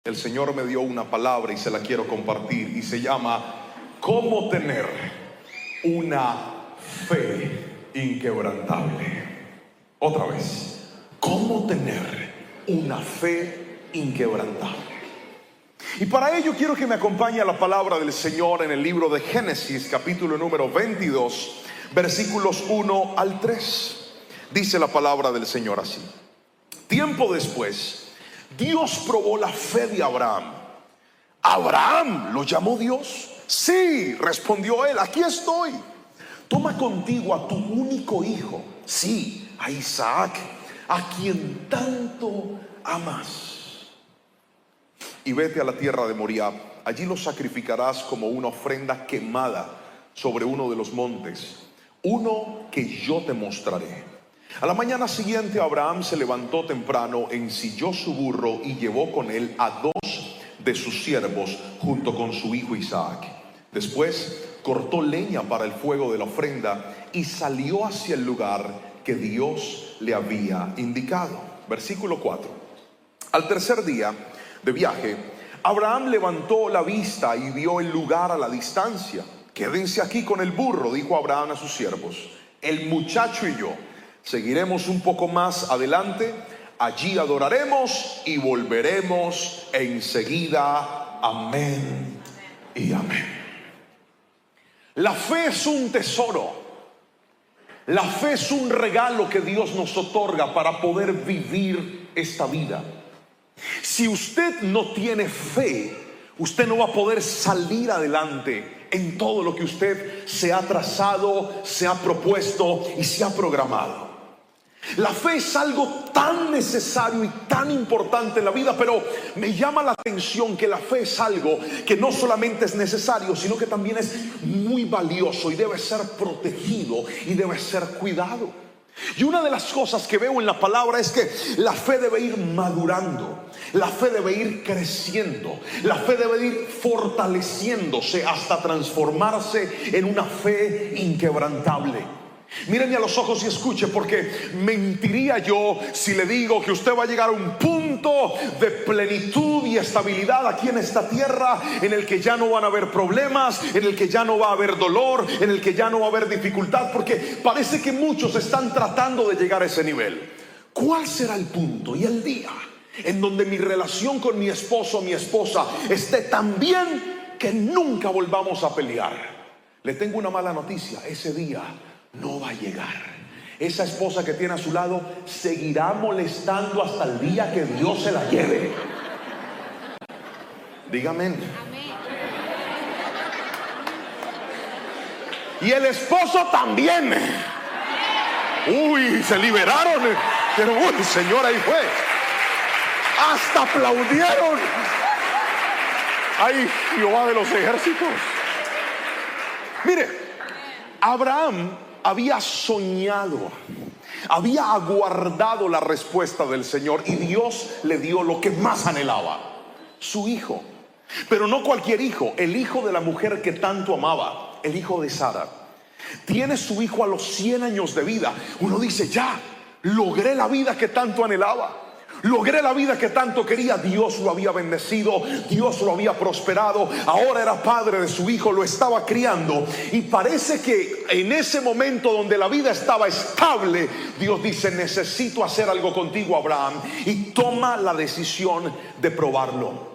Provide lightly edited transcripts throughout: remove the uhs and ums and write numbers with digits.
el Señor me dio una palabra y se la quiero compartir, y se llama ¿cómo tener una fe inquebrantable? Otra vez, ¿cómo tener una fe inquebrantable? Y para ello quiero que me acompañe a la palabra del Señor en el libro de Génesis, capítulo número 22, versículos 1 al 3. Dice la palabra del Señor así: tiempo después, Dios probó la fe de Abraham. ¿Abraham lo llamó Dios? Sí, respondió él, aquí estoy. Toma contigo a tu único hijo, sí, a Isaac, a quien tanto amas, y vete a la tierra de Moriah. Allí lo sacrificarás como una ofrenda quemada sobre uno de los montes, uno que yo te mostraré. A la mañana siguiente Abraham se levantó temprano, ensilló su burro y llevó con él a dos de sus siervos junto con su hijo Isaac. Después cortó leña para el fuego de la ofrenda y salió hacia el lugar que Dios le había indicado. Versículo 4. Al tercer día de viaje, Abraham levantó la vista y vio el lugar a la distancia. Quédense aquí con el burro, dijo Abraham a sus siervos. El muchacho y yo seguiremos un poco más adelante, allí adoraremos y volveremos enseguida. Amén y amén. La fe es un tesoro. La fe es un regalo que Dios nos otorga para poder vivir esta vida. Si usted no tiene fe, usted no va a poder salir adelante en todo lo que usted se ha trazado, se ha propuesto y se ha programado. La fe es algo tan necesario y tan importante en la vida, pero me llama la atención que la fe es algo que no solamente es necesario, sino que también es muy valioso y debe ser protegido y debe ser cuidado. Y una de las cosas que veo en la palabra es que la fe debe ir madurando, la fe debe ir creciendo, la fe debe ir fortaleciéndose hasta transformarse en una fe inquebrantable. Míreme a los ojos y escuche, porque mentiría yo si le digo que usted va a llegar a un punto de plenitud y estabilidad aquí en esta tierra, en el que ya no van a haber problemas, en el que ya no va a haber dolor, en el que ya no va a haber dificultad, porque parece que muchos están tratando de llegar a ese nivel. ¿Cuál será el punto y el día en donde mi relación con mi esposo o mi esposa esté tan bien que nunca volvamos a pelear? Le tengo una mala noticia: ese día no va a llegar. Esa esposa que tiene a su lado seguirá molestando hasta el día que Dios se la lleve. Dígame. Y el esposo también. Uy, se liberaron. Pero uy, Señor, ahí fue. Hasta aplaudieron. Ay, Jehová de los ejércitos. Mire, Abraham había soñado, había aguardado la respuesta del Señor, y Dios le dio lo que más anhelaba: su hijo. Pero no cualquier hijo, el hijo de la mujer que tanto amaba, el hijo de Sara. Tiene su hijo a los 100 años de vida. Uno dice: ya logré la vida que tanto anhelaba, logré la vida que tanto quería. Dios lo había bendecido, Dios lo había prosperado. Ahora era padre de su hijo, lo estaba criando. Y parece que en ese momento donde la vida estaba estable, Dios dice: necesito hacer algo contigo, Abraham. Y toma la decisión de probarlo.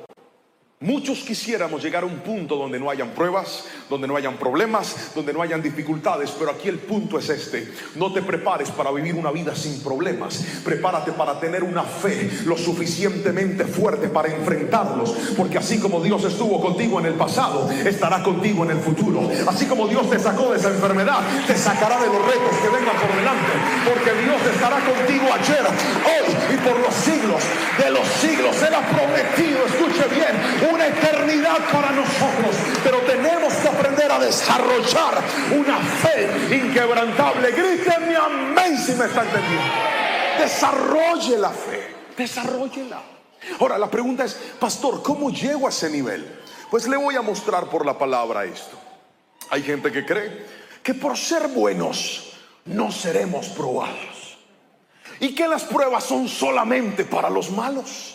Muchos quisiéramos llegar a un punto donde no hayan pruebas, donde no hayan problemas, donde no hayan dificultades, pero aquí el punto es este: no te prepares para vivir una vida sin problemas, prepárate para tener una fe lo suficientemente fuerte para enfrentarlos, porque así como Dios estuvo contigo en el pasado, estará contigo en el futuro. Así como Dios te sacó de esa enfermedad, te sacará de los retos que vengan por delante, porque Dios estará contigo ayer, hoy y por los siglos de los siglos. Él ha prometido, escuche bien, una eternidad para nosotros, pero tenemos que aprender a desarrollar una fe inquebrantable. Grítenme amén si me está entendiendo. Desarrolle la fe, desarróllela. Ahora la pregunta es: pastor, ¿cómo llego a ese nivel? Pues le voy a mostrar por la palabra esto. Hay gente que cree que por ser buenos no seremos probados, y que las pruebas son solamente para los malos.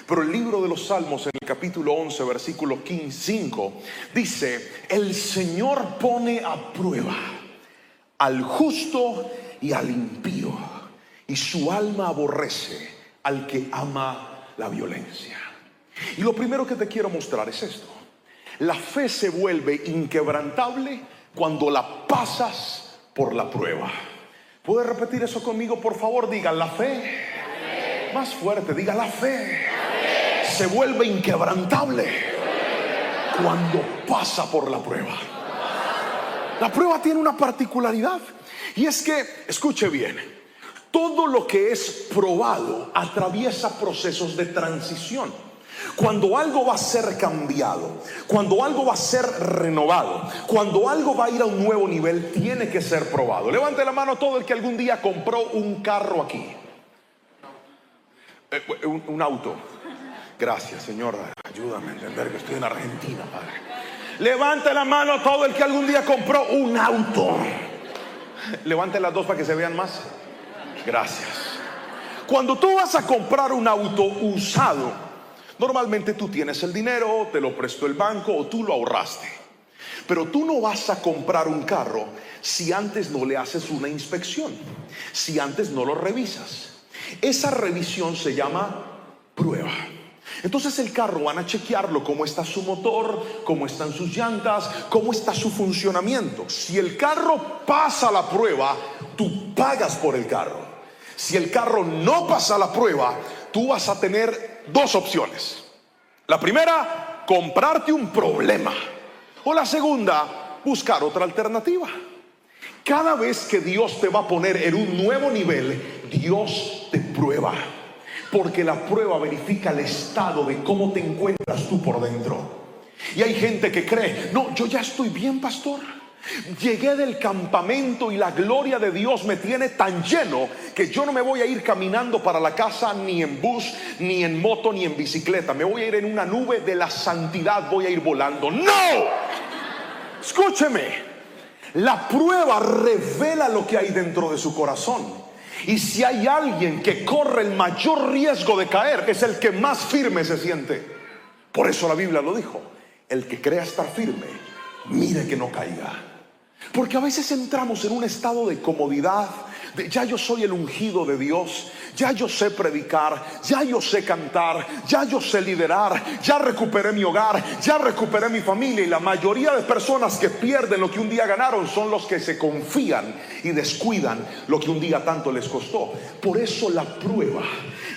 Pero el libro de los Salmos, en el capítulo 11, versículo 5, dice: el Señor pone a prueba al justo y al impío, y su alma aborrece al que ama la violencia. Y lo primero que te quiero mostrar es esto: la fe se vuelve inquebrantable cuando la pasas por la prueba. ¿Puedes repetir eso conmigo, por favor? Diga: la fe. Más fuerte, diga: la fe se vuelve inquebrantable cuando pasa por la prueba. La prueba tiene una particularidad, y es que, escuche bien, todo lo que es probado atraviesa procesos de transición. Cuando algo va a ser cambiado, cuando algo va a ser renovado, cuando algo va a ir a un nuevo nivel, tiene que ser probado. Levante la mano todo el que algún día compró un carro aquí. Un auto. Gracias, Señor, ayúdame a entender que estoy en Argentina, Padre. Levante la mano todo el que algún día compró un auto. Levante las dos para que se vean más. Gracias. Cuando tú vas a comprar un auto usado, normalmente tú tienes el dinero, te lo prestó el banco o tú lo ahorraste. Pero tú no vas a comprar un carro si antes no le haces una inspección, si antes no lo revisas. Esa revisión se llama prueba. Entonces el carro van a chequearlo: cómo está su motor, cómo están sus llantas, cómo está su funcionamiento. Si el carro pasa la prueba, tú pagas por el carro. Si el carro no pasa la prueba, tú vas a tener dos opciones. La primera, comprarte un problema, o la segunda, buscar otra alternativa. Cada vez que Dios te va a poner en un nuevo nivel, Dios te prueba, porque la prueba verifica el estado de cómo te encuentras tú por dentro. Y hay gente que cree: no, yo ya estoy bien, pastor. Llegué del campamento y la gloria de Dios me tiene tan lleno que yo no me voy a ir caminando para la casa ni en bus, ni en moto, ni en bicicleta. Me voy a ir en una nube de la santidad, voy a ir volando. ¡No! Escúcheme. La prueba revela lo que hay dentro de su corazón. Y si hay alguien que corre el mayor riesgo de caer, es el que más firme se siente. Por eso la Biblia lo dijo: el que crea estar firme, mire que no caiga. Porque a veces entramos en un estado de comodidad, de ya yo soy el ungido de Dios, ya yo sé predicar, ya yo sé cantar, ya yo sé liderar, ya recuperé mi hogar, ya recuperé mi familia. Y la mayoría de personas que pierden lo que un día ganaron son los que se confían y descuidan lo que un día tanto les costó. Por eso la prueba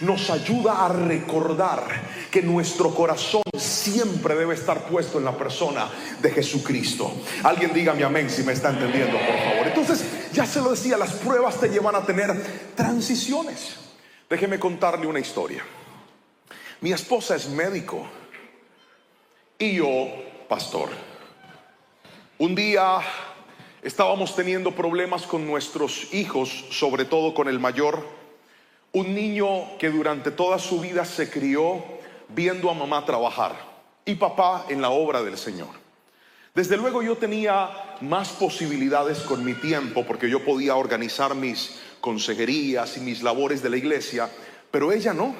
nos ayuda a recordar que nuestro corazón siempre debe estar puesto en la persona de Jesucristo. Alguien dígame amén si me está entendiendo, por favor. Entonces, ya se lo decía, las pruebas te llevan a tener transiciones. Déjeme contarle una historia. Mi esposa es médico y yo pastor. Un día estábamos teniendo problemas con nuestros hijos, sobre todo con el mayor, un niño que durante toda su vida se crió viendo a mamá trabajar y papá en la obra del Señor. Desde luego yo tenía más posibilidades con mi tiempo, porque yo podía organizar mis consejerías y mis labores de la iglesia, pero ella no.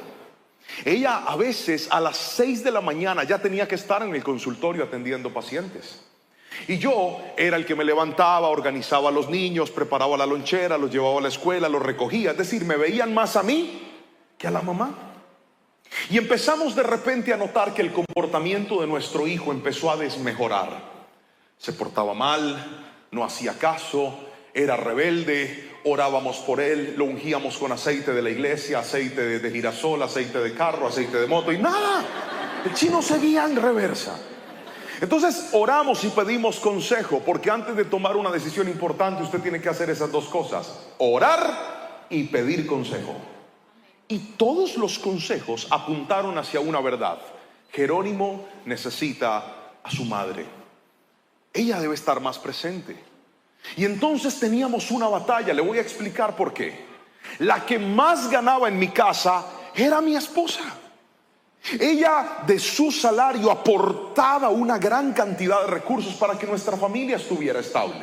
Ella a veces a las 6 de la mañana ya tenía que estar en el consultorio atendiendo pacientes. Y yo era el que me levantaba, organizaba a los niños, preparaba la lonchera, los llevaba a la escuela, los recogía. Es decir, me veían más a mí que a la mamá. Y empezamos de repente a notar que el comportamiento de nuestro hijo empezó a desmejorar. Se portaba mal, no hacía caso, era rebelde. Orábamos por él, lo ungíamos con aceite de la iglesia, aceite de girasol, aceite de carro, aceite de moto, y nada, el chino seguía en reversa. Entonces oramos y pedimos consejo, porque antes de tomar una decisión importante usted tiene que hacer esas dos cosas: orar y pedir consejo. Y todos los consejos apuntaron hacia una verdad: Jerónimo necesita a su madre, ella debe estar más presente. Y entonces teníamos una batalla. Le voy a explicar por qué. La que más ganaba en mi casa era mi esposa. Ella de su salario aportaba una gran cantidad de recursos para que nuestra familia estuviera estable.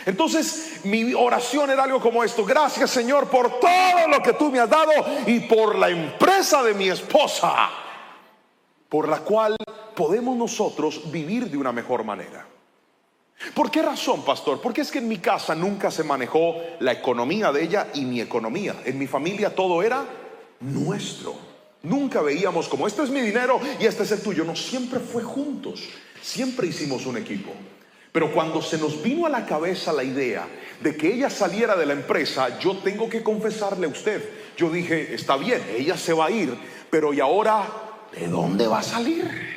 Entonces mi oración era algo como esto: gracias, Señor, por todo lo que tú me has dado y por la empresa de mi esposa. por la cual podemos nosotros vivir de una mejor manera. ¿Por qué razón, pastor? Porque es que en mi casa nunca se manejó la economía de ella y mi economía. En mi familia todo era nuestro. Nunca veíamos como este es mi dinero y este es el tuyo. No, siempre fue juntos. Siempre hicimos un equipo. Pero cuando se nos vino a la cabeza la idea de que ella saliera de la empresa, yo tengo que confesarle a usted, yo dije, está bien, ella se va a ir, pero ¿y ahora de dónde va a salir?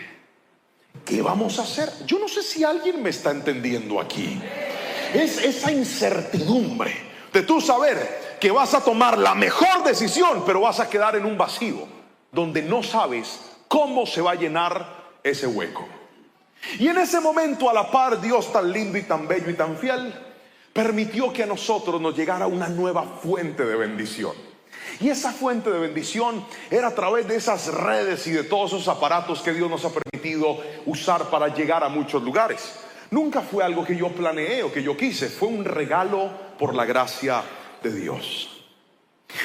¿Qué vamos a hacer? Yo no sé si alguien me está entendiendo aquí. Es esa incertidumbre de tú saber que vas a tomar la mejor decisión, pero vas a quedar en un vacío donde no sabes cómo se va a llenar ese hueco. Y en ese momento, a la par, Dios tan lindo y tan bello y tan fiel permitió que a nosotros nos llegara una nueva fuente de bendición. Y esa fuente de bendición era a través de esas redes y de todos esos aparatos que Dios nos ha permitido usar para llegar a muchos lugares. Nunca fue algo que yo planeé o que yo quise, fue un regalo por la gracia de Dios.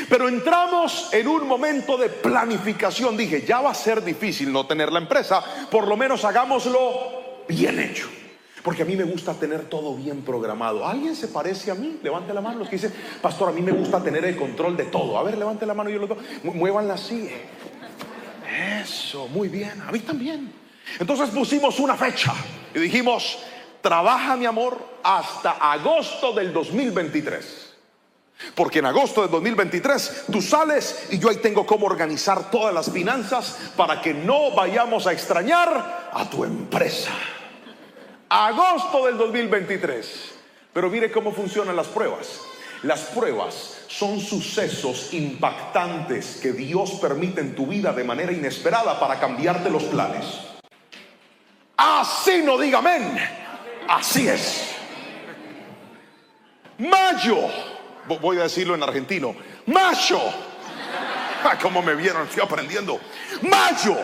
Pero entramos en un momento de planificación. Dije, ya va a ser difícil no tener la empresa, por lo menos hagámoslo bien hecho. Porque a mí me gusta tener todo bien programado. ¿Alguien se parece a mí? Levante la mano los que dicen, pastor, a mí me gusta tener el control de todo. A ver, levante la mano y yo lo veo. Muévanla así. Eso, muy bien, a mí también. Entonces pusimos una fecha y dijimos, trabaja mi amor hasta agosto del 2023. Porque en agosto del 2023 tú sales y yo ahí tengo cómo organizar todas las finanzas para que no vayamos a extrañar a tu empresa. Agosto del 2023. Pero mire cómo funcionan las pruebas. Las pruebas son sucesos impactantes que Dios permite en tu vida de manera inesperada para cambiarte los planes. Así no diga amén. Así es. Mayo. Voy a decirlo en argentino. Mayo. Como me vieron, estoy aprendiendo. Mayo.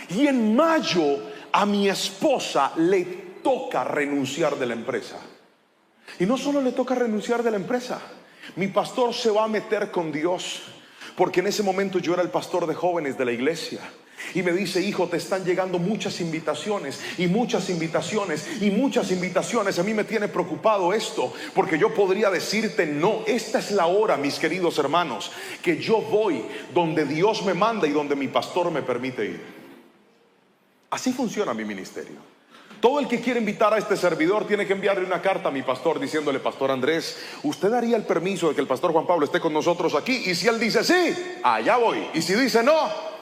Y en mayo a mi esposa le toca renunciar de la empresa. Y no solo le toca renunciar de la empresa, mi pastor se va a meter con Dios, porque en ese momento yo era el pastor de jóvenes de la iglesia. Y me dice, hijo, te están llegando muchas invitaciones y muchas invitaciones y muchas invitaciones. A mí me tiene preocupado esto, porque yo podría decirte no. Esta es la hora, mis queridos hermanos, que yo voy donde Dios me manda y donde mi pastor me permite ir. Así funciona mi ministerio. Todo el que quiere invitar a este servidor tiene que enviarle una carta a mi pastor diciéndole, pastor Andrés, ¿usted daría el permiso de que el pastor Juan Pablo esté con nosotros aquí? Y si él dice sí, allá voy. Y si dice no.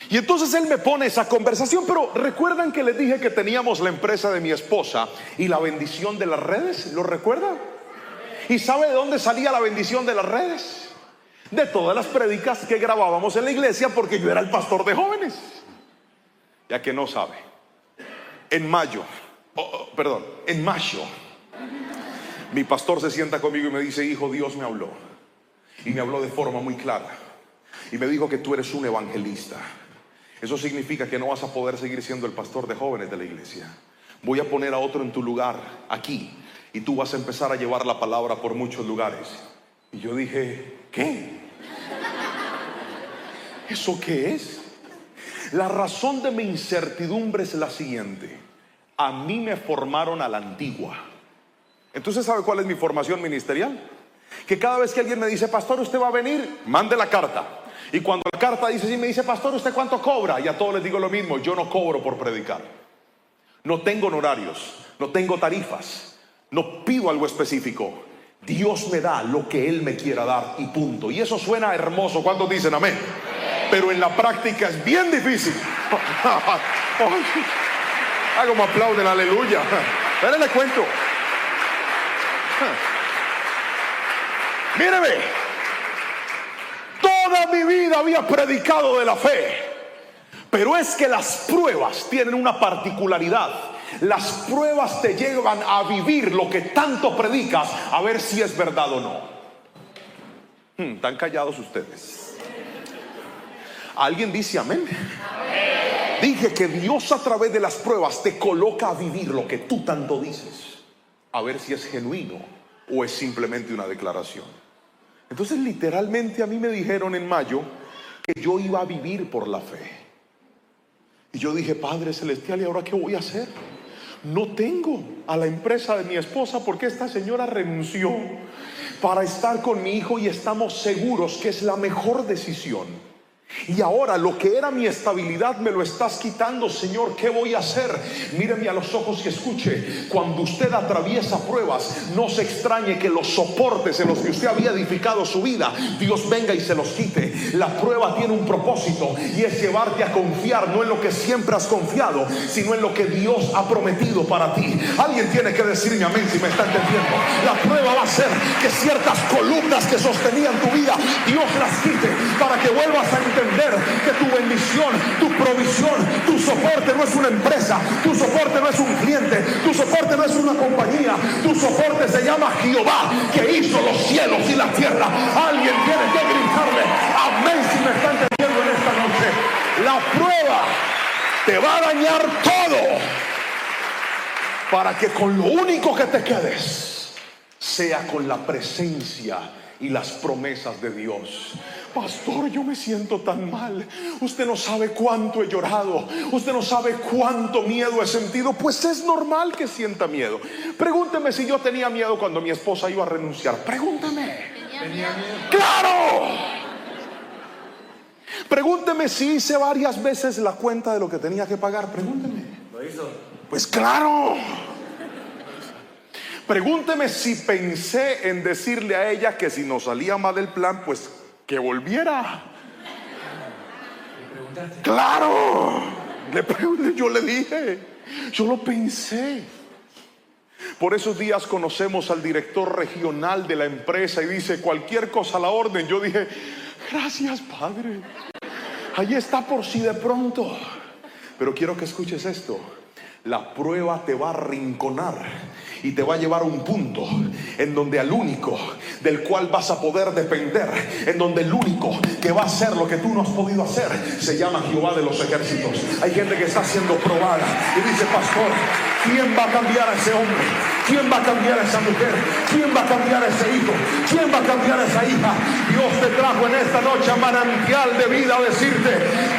Y entonces él me pone esa conversación. Pero ¿recuerdan que les dije que teníamos la empresa de mi esposa y la bendición de las redes? ¿Lo recuerdan? ¿Y sabe de dónde salía la bendición de las redes? De todas las prédicas que grabábamos en la iglesia, porque yo era el pastor de jóvenes. Ya que no sabe, en mayo, mi pastor se sienta conmigo y me dice, hijo, Dios me habló. Y me habló de forma muy clara. Y me dijo que tú eres un evangelista. Eso significa que no vas a poder seguir siendo el pastor de jóvenes de la iglesia. Voy a poner a otro en tu lugar aquí, y tú vas a empezar a llevar la palabra por muchos lugares. Y yo dije, ¿qué? ¿Eso qué es? La razón de mi incertidumbre es la siguiente. A mí me formaron a la antigua. Entonces, ¿sabe cuál es mi formación ministerial? Que cada vez que alguien me dice, pastor, ¿usted va a venir? Mande la carta. Y cuando la carta dice sí, me dice, pastor, ¿usted cuánto cobra? Y a todos les digo lo mismo, yo no cobro por predicar. No tengo honorarios, no tengo tarifas, no pido algo específico. Dios me da lo que Él me quiera dar y punto. Y eso suena hermoso. ¿Cuántos dicen amén? Pero en la práctica es bien difícil. Como aplauden, aleluya. Pero le cuento. Míreme. Toda mi vida había predicado de la fe. Pero es que las pruebas tienen una particularidad. Las pruebas te llevan a vivir lo que tanto predicas, a ver si es verdad o no. Están callados ustedes. ¿Alguien dice amén? Amén. Dije que Dios a través de las pruebas te coloca a vivir lo que tú tanto dices, a ver si es genuino o es simplemente una declaración. Entonces literalmente a mí me dijeron en mayo que yo iba a vivir por la fe. Y yo dije, Padre Celestial, ¿y ahora qué voy a hacer? No tengo a la empresa de mi esposa porque esta señora renunció para estar con mi hijo y estamos seguros que es la mejor decisión. Y ahora lo que era mi estabilidad me lo estás quitando, Señor, ¿qué voy a hacer? Míreme a los ojos y escuche. Cuando usted atraviesa pruebas, no se extrañe que los soportes en los que usted había edificado su vida, Dios venga y se los quite. La prueba tiene un propósito y es llevarte a confiar, no en lo que siempre has confiado, sino en lo que Dios ha prometido para ti. Alguien tiene que decirme amén si me está entendiendo. La prueba va a ser que ciertas columnas que sostenían tu vida, Dios las quite para que vuelvas a entender que tu bendición, tu provisión, tu soporte no es una empresa, tu soporte no es un cliente, tu soporte no es una compañía, tu soporte se llama Jehová, que hizo los cielos y la tierra. Alguien tiene que gritarle amén si me está entendiendo en esta noche. La prueba te va a dañar todo para que con lo único que te quedes sea con la presencia y las promesas de Dios. Pastor, yo me siento tan mal. Usted no sabe cuánto he llorado. Usted no sabe cuánto miedo he sentido. Pues es normal que sienta miedo. Pregúnteme si yo tenía miedo cuando mi esposa iba a renunciar. Pregúnteme. ¿Tenía miedo? ¡Claro! Pregúnteme si hice varias veces la cuenta de lo que tenía que pagar. Pregúnteme. ¿Lo hizo? Pues claro. Pregúnteme si pensé en decirle a ella que si nos salía mal del plan, pues que volviera. Claro, le pregunté, yo le dije, yo lo pensé. Por esos días conocemos al director regional de la empresa y dice, cualquier cosa a la orden. Yo dije, gracias, Padre. Ahí está por si de pronto. Pero quiero que escuches esto. La prueba te va a arrinconar y te va a llevar a un punto en donde al único del cual vas a poder depender, en donde el único que va a hacer lo que tú no has podido hacer, se llama Jehová de los ejércitos. Hay gente que está siendo probada y dice, pastor, ¿quién va a cambiar a ese hombre? ¿Quién va a cambiar a esa mujer? ¿Quién va a cambiar a ese hijo? ¿Quién va a cambiar a esa hija? Dios te trajo en esta noche a manantial de vida a decirte,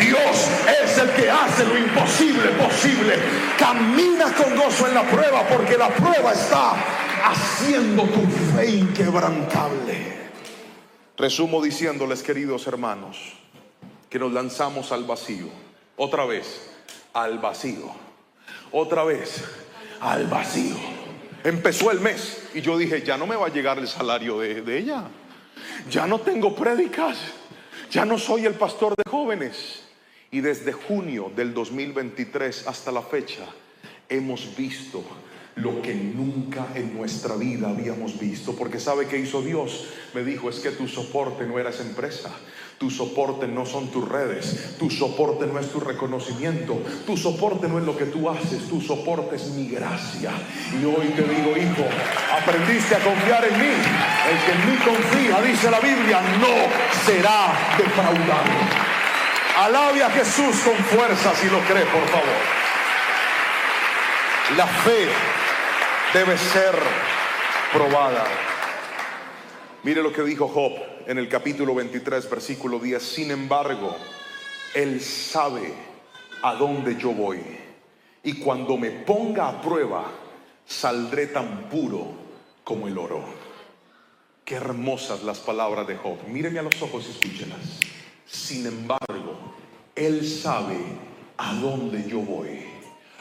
Dios es el que hace lo imposible posible. Camina con gozo en la prueba, porque la prueba está haciendo tu fe inquebrantable. Resumo diciéndoles, queridos hermanos, que nos lanzamos al vacío. Otra vez, al vacío. Otra vez, al vacío. Empezó el mes y yo dije, ya no me va a llegar el salario de ella. Ya no tengo prédicas. Ya no soy el pastor de jóvenes. Y desde junio del 2023 hasta la fecha hemos visto lo que nunca en nuestra vida habíamos visto. Porque ¿sabe qué hizo Dios? Me dijo, es que tu soporte no era esa empresa. Tu soporte no son tus redes. Tu soporte no es tu reconocimiento. Tu soporte no es lo que tú haces. Tu soporte es mi gracia. Y hoy te digo, hijo, aprendiste a confiar en mí. El que en mí confía, dice la Biblia, no será defraudado. Alabe a Jesús con fuerza si lo cree, por favor. La fe debe ser probada. Mire lo que dijo Job en el capítulo 23, versículo 10. Sin embargo, Él sabe a dónde yo voy, y cuando me ponga a prueba, saldré tan puro como el oro. Qué hermosas las palabras de Job. Míreme a los ojos y escúchelas. Sin embargo, Él sabe a dónde yo voy.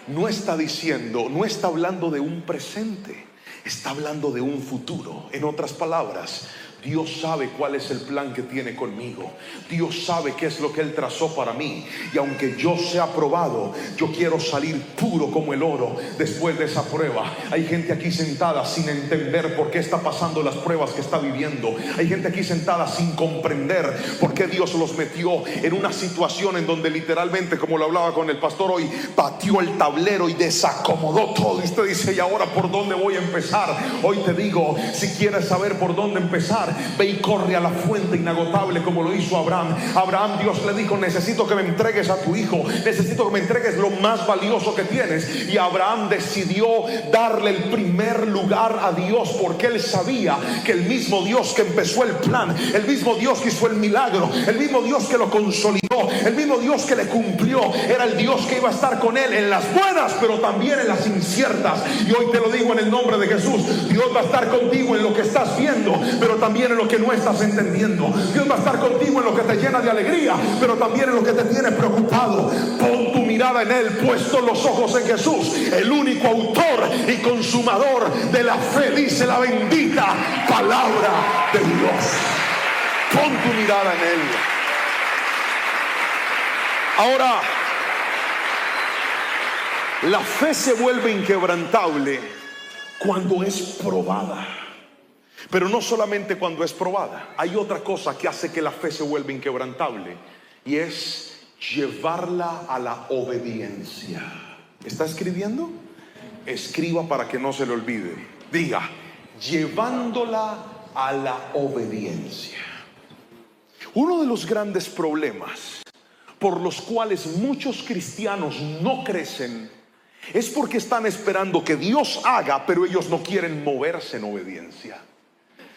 No está diciendo, no está hablando de un presente, está hablando de un futuro. En otras palabras, Dios sabe cuál es el plan que tiene conmigo. Dios sabe qué es lo que Él trazó para mí. Y aunque yo sea probado, yo quiero salir puro como el oro después de esa prueba. Hay gente aquí sentada sin entender por qué está pasando las pruebas que está viviendo. Hay gente aquí sentada sin comprender por qué Dios los metió en una situación en donde literalmente, como lo hablaba con el pastor hoy, pateó el tablero y desacomodó todo. Y usted dice, ¿y ahora por dónde voy a empezar? Hoy te digo, si quieres saber por dónde empezar, ve y corre a la fuente inagotable como lo hizo Abraham. Abraham, Dios le dijo: necesito que me entregues a tu hijo, necesito que me entregues lo más valioso que tienes. Y Abraham decidió darle el primer lugar a Dios, porque él sabía que el mismo Dios que empezó el plan, el mismo Dios que hizo el milagro, el mismo Dios que lo consolidó, el mismo Dios que le cumplió, era el Dios que iba a estar con él en las buenas, pero también en las inciertas. Y hoy te lo digo en el nombre de Jesús: Dios va a estar contigo en lo que estás viendo, pero también en lo que no estás entendiendo. Dios va a estar contigo en lo que te llena de alegría, pero también en lo que te tiene preocupado. Pon tu mirada en Él, puesto los ojos en Jesús, el único autor y consumador de la fe, dice la bendita palabra de Dios. Pon tu mirada en Él. Ahora, la fe se vuelve inquebrantable cuando es probada. Pero no solamente cuando es probada. Hay otra cosa que hace que la fe se vuelva inquebrantable, y es llevarla a la obediencia. ¿Está escribiendo? Escriba para que no se le olvide. Diga: llevándola a la obediencia. Uno de los grandes problemas por los cuales muchos cristianos no crecen es porque están esperando que Dios haga, pero ellos no quieren moverse en obediencia.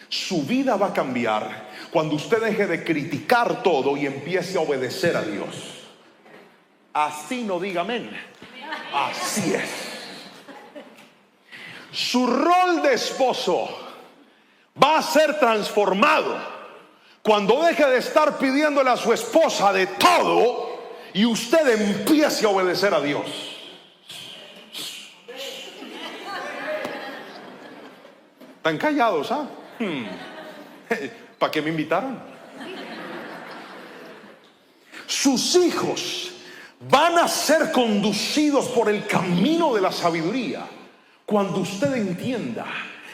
Su vida va a cambiar cuando usted deje de criticar todo y empiece a obedecer a Dios. Así no diga amén. Así es. Su rol de esposo va a ser transformado cuando deje de estar pidiéndole a su esposa de todo y usted empiece a obedecer a Dios. ¿Están callados, ah? ¿Para qué me invitaron? Sus hijos van a ser conducidos por el camino de la sabiduría cuando usted entienda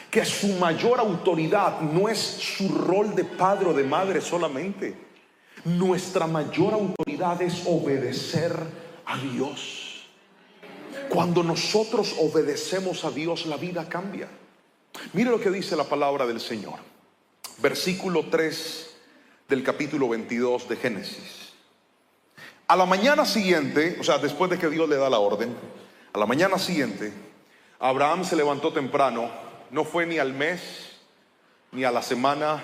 que su mayor autoridad no es su rol de padre o de madre solamente. Nuestra mayor autoridad es obedecer a Dios. Cuando nosotros obedecemos a Dios, la vida cambia. Mire lo que dice la palabra del Señor. Versículo 3 del capítulo 22 de Génesis. A la mañana siguiente, o sea, después de que Dios le da la orden, a la mañana siguiente, Abraham se levantó temprano. No fue ni al mes, ni a la semana,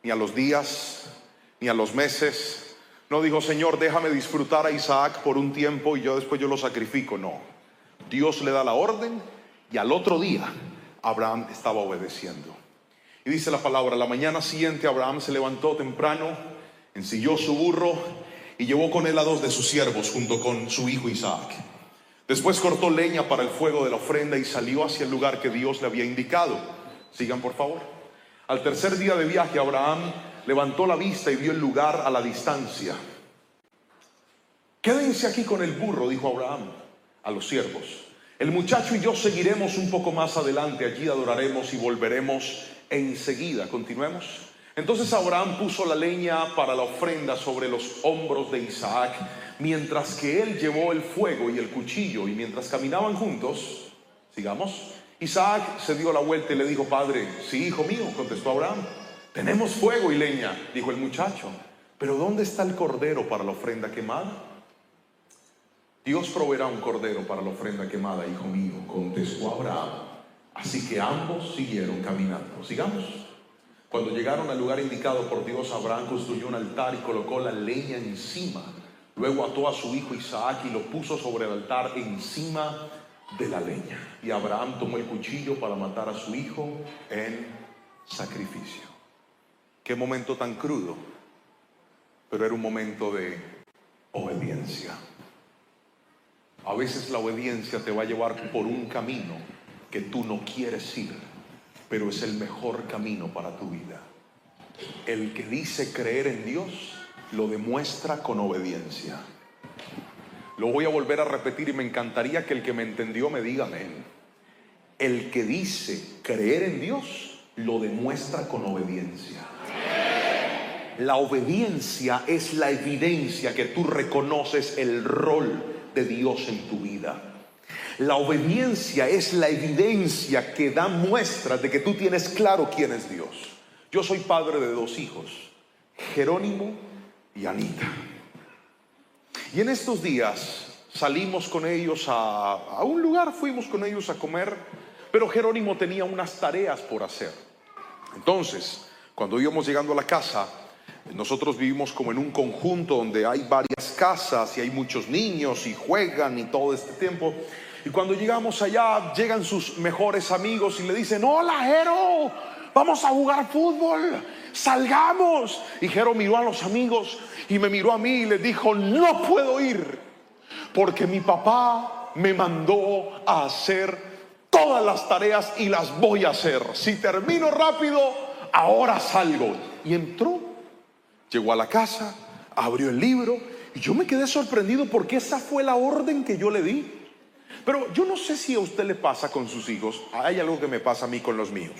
ni a los días, ni a los meses. No dijo: Señor, déjame disfrutar a Isaac por un tiempo y después yo lo sacrifico. No. Dios le da la orden y al otro día Abraham estaba obedeciendo. Y dice la palabra: la mañana siguiente Abraham se levantó temprano, ensilló su burro y llevó con él a 2 de sus siervos junto con su hijo Isaac. Después cortó leña para el fuego de la ofrenda y salió hacia el lugar que Dios le había indicado. Sigan, por favor. Al tercer día de viaje, Abraham levantó la vista y vio el lugar a la distancia. Quédense aquí con el burro, dijo Abraham a los siervos. El muchacho y yo seguiremos un poco más adelante. Allí adoraremos y volveremos enseguida. Continuemos. Entonces Abraham puso la leña para la ofrenda sobre los hombros de Isaac, mientras que él llevó el fuego y el cuchillo. Y mientras caminaban juntos, sigamos, Isaac se dio la vuelta y le dijo: Padre. Sí, hijo mío, contestó Abraham. Tenemos fuego y leña, dijo el muchacho, pero ¿dónde está el cordero para la ofrenda quemada? Dios proveerá un cordero para la ofrenda quemada, hijo mío, contestó Abraham. Así que ambos siguieron caminando. Sigamos. Cuando llegaron al lugar indicado por Dios, Abraham construyó un altar y colocó la leña encima. Luego ató a su hijo Isaac y lo puso sobre el altar encima de la leña. Y Abraham tomó el cuchillo para matar a su hijo en sacrificio. Qué momento tan crudo, pero era un momento de obediencia. A veces la obediencia te va a llevar por un camino que tú no quieres ir, pero es el mejor camino para tu vida. El que dice creer en Dios lo demuestra con obediencia. Lo voy a volver a repetir y me encantaría que el que me entendió me diga amén. El que dice creer en Dios lo demuestra con obediencia. La obediencia es la evidencia que tú reconoces el rol de Dios en tu vida. La obediencia es la evidencia que da muestras de que tú tienes claro quién es Dios. Yo soy padre de 2 hijos, Jerónimo y Anita. Y en estos días salimos con ellos a un lugar, fuimos con ellos a comer, pero Jerónimo tenía unas tareas por hacer. Entonces, cuando íbamos llegando a la casa, nosotros vivimos como en un conjunto donde hay varias casas y hay muchos niños y juegan y todo este tiempo. Y cuando llegamos allá, llegan sus mejores amigos y le dicen: hola, Jero, vamos a jugar fútbol, salgamos. Y Jero miró a los amigos y me miró a mí y le dijo: no puedo ir, porque mi papá me mandó a hacer todas las tareas y las voy a hacer. Si termino rápido, ahora salgo. Y entró, llegó a la casa, abrió el libro y yo me quedé sorprendido porque esa fue la orden que yo le di. Pero yo no sé si a usted le pasa con sus hijos. Hay algo que me pasa a mí con los míos.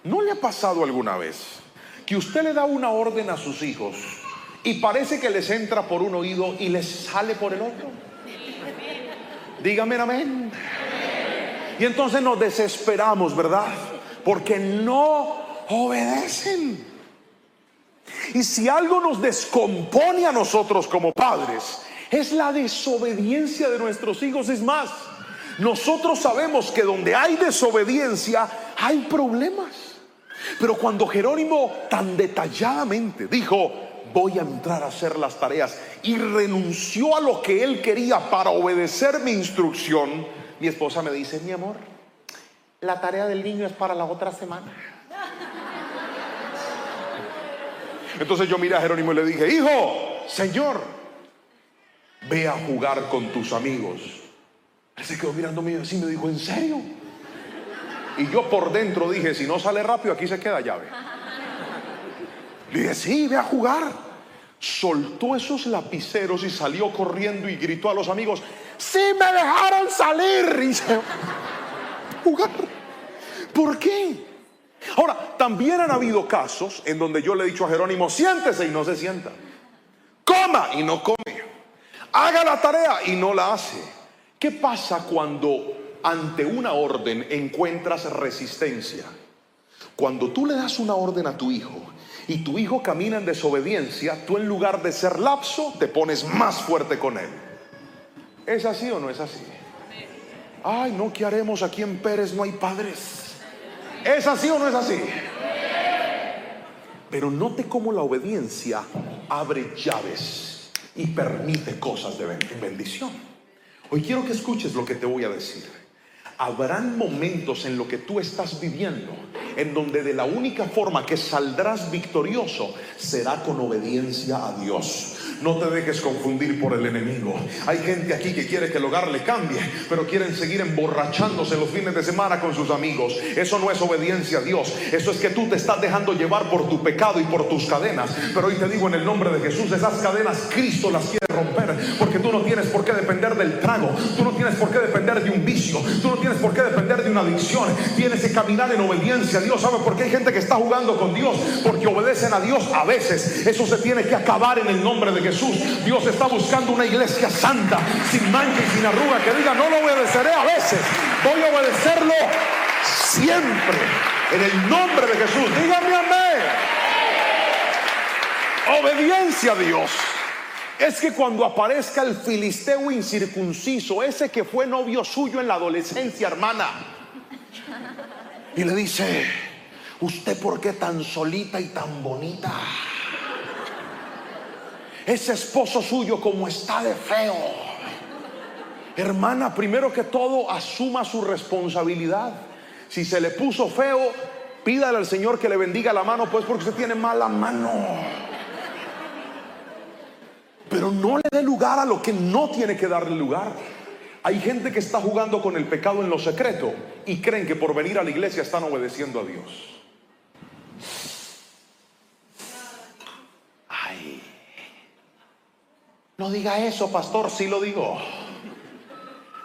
¿No le ha pasado alguna vez que usted le da una orden a sus hijos y parece que les entra por un oído y les sale por el otro? Dígame amén. Y entonces nos desesperamos, ¿verdad? Porque no obedecen. Y si algo nos descompone a nosotros como padres, es la desobediencia de nuestros hijos. Es más, nosotros sabemos que donde hay desobediencia hay problemas. Pero cuando Jerónimo tan detalladamente dijo: voy a entrar a hacer las tareas, y renunció a lo que él quería para obedecer mi instrucción, mi esposa me dice: mi amor, la tarea del niño es para la otra semana. Entonces yo miré a Jerónimo y le dije: hijo, señor, ve a jugar con tus amigos. Él se quedó mirándome así, me dijo: ¿en serio? Y yo por dentro dije: si no sale rápido, aquí se queda llave. Le dije: sí, ve a jugar. Soltó esos lapiceros y salió corriendo y gritó a los amigos: ¡sí me dejaron salir! Y se jugar. ¿Por qué? Ahora, también han habido casos en donde yo le he dicho a Jerónimo: siéntese, y no se sienta. Coma, y no come. Haga la tarea y no la hace. ¿Qué pasa cuando ante una orden encuentras resistencia? Cuando tú le das una orden a tu hijo y tu hijo camina en desobediencia, tú en lugar de ser lapso, te pones más fuerte con él. ¿Es así o no es así? Ay, no, ¿qué haremos? Aquí en Pérez no hay padres. ¿Es así o no es así? Pero note cómo la obediencia abre llaves y permite cosas de bendición. Hoy quiero que escuches lo que te voy a decir. Habrán momentos en lo que tú estás viviendo en donde de la única forma que saldrás victorioso será con obediencia a Dios. No te dejes confundir por el enemigo. Hay gente aquí que quiere que el hogar le cambie, pero quieren seguir emborrachándose los fines de semana con sus amigos. Eso no es obediencia a Dios. Eso es que tú te estás dejando llevar por tu pecado y por tus cadenas. Pero hoy te digo en el nombre de Jesús, esas cadenas Cristo las quiere romper, porque tú no tienes por qué depender del trago. Tú no tienes por qué depender de un vicio. Tú no tienes por qué depender de una adicción. Tienes que caminar en obediencia a Dios. ¿Sabe por qué hay gente que está jugando con Dios? Porque obedecen a Dios a veces. Eso se tiene que acabar en el nombre de Jesús. Dios está buscando una iglesia santa, sin mancha y sin arruga, que diga: no lo obedeceré a veces, voy a obedecerlo siempre, en el nombre de Jesús. Dígame amén. Obediencia a Dios es que cuando aparezca el filisteo incircunciso, ese que fue novio suyo en la adolescencia, hermana, y le dice: ¿usted por qué tan solita y tan bonita? Ese esposo suyo como está de feo. Hermana, primero que todo, asuma su responsabilidad. Si se le puso feo, pídale al Señor que le bendiga la mano, pues porque usted tiene mala mano. Pero no le dé lugar a lo que no tiene que darle lugar. Hay gente que está jugando con el pecado en lo secreto y creen que por venir a la iglesia están obedeciendo a Dios. Ay, no diga eso, pastor. Sí lo digo.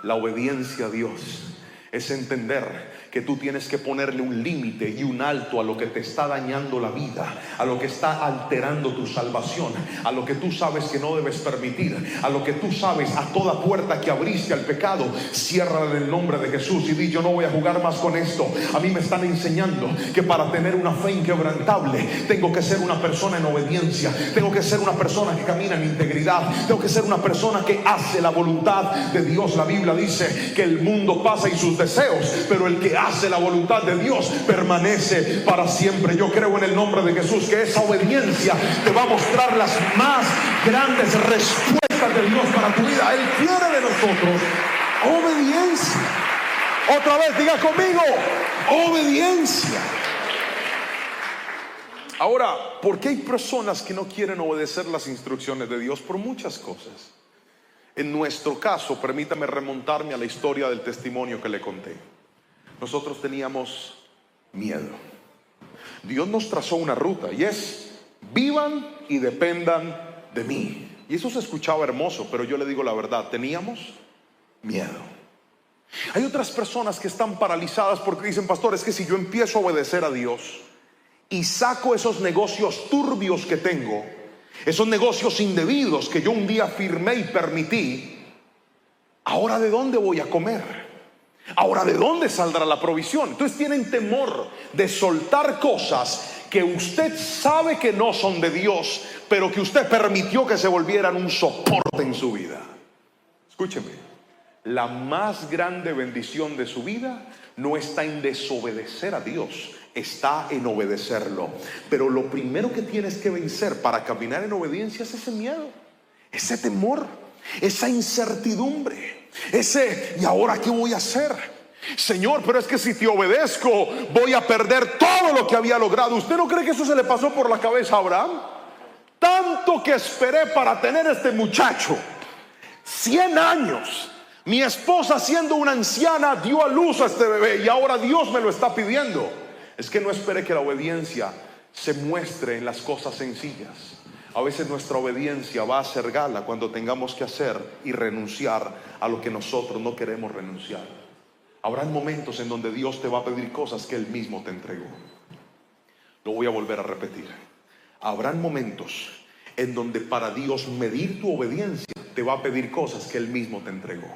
La obediencia a Dios es entender que tú tienes que ponerle un límite y un alto a lo que te está dañando la vida, a lo que está alterando tu salvación, a lo que tú sabes que no debes permitir, a lo que tú sabes, a toda puerta que abriste al pecado, ciérrala en el nombre de Jesús y di: yo no voy a jugar más con esto. A mí me están enseñando que para tener una fe inquebrantable tengo que ser una persona en obediencia, tengo que ser una persona que camina en integridad, tengo que ser una persona que hace la voluntad de Dios. La Biblia dice que el mundo pasa y sus deseos, pero el que hace la voluntad de Dios permanece para siempre. Yo creo en el nombre de Jesús que esa obediencia te va a mostrar las más grandes respuestas de Dios para tu vida. Él quiere de nosotros obediencia. Otra vez, diga conmigo: obediencia. Ahora, ¿por qué hay personas que no quieren obedecer las instrucciones de Dios? Por muchas cosas. En nuestro caso, permítame remontarme a la historia del testimonio que le conté. Nosotros teníamos miedo. Dios nos trazó una ruta y es: vivan y dependan de mí. Y eso se escuchaba hermoso, pero yo le digo la verdad, teníamos miedo. Hay otras personas que están paralizadas porque dicen: pastor, es que si yo empiezo a obedecer a Dios y saco esos negocios turbios que tengo, esos negocios indebidos que yo un día firmé y permití, ¿ahora de dónde voy a comer? ¿Ahora de dónde saldrá la provisión? Entonces tienen temor de soltar cosas que usted sabe que no son de Dios, pero que usted permitió que se volvieran un soporte en su vida. Escúcheme, la más grande bendición de su vida no está en desobedecer a Dios, está en obedecerlo. Pero lo primero que tienes que vencer para caminar en obediencia es ese miedo, ese temor, esa incertidumbre, ese ¿y ahora qué voy a hacer? Señor, pero es que si te obedezco voy a perder todo lo que había logrado. ¿Usted no cree que eso se le pasó por la cabeza a Abraham? Tanto que esperé para tener este muchacho, 100 años. Mi esposa, siendo una anciana, dio a luz a este bebé y ahora Dios me lo está pidiendo. Es que no espere que la obediencia se muestre en las cosas sencillas. A veces nuestra obediencia va a hacer gala cuando tengamos que hacer y renunciar a lo que nosotros no queremos renunciar. Habrán momentos en donde Dios te va a pedir cosas que Él mismo te entregó. Lo voy a volver a repetir. Habrán momentos en donde para Dios medir tu obediencia te va a pedir cosas que Él mismo te entregó.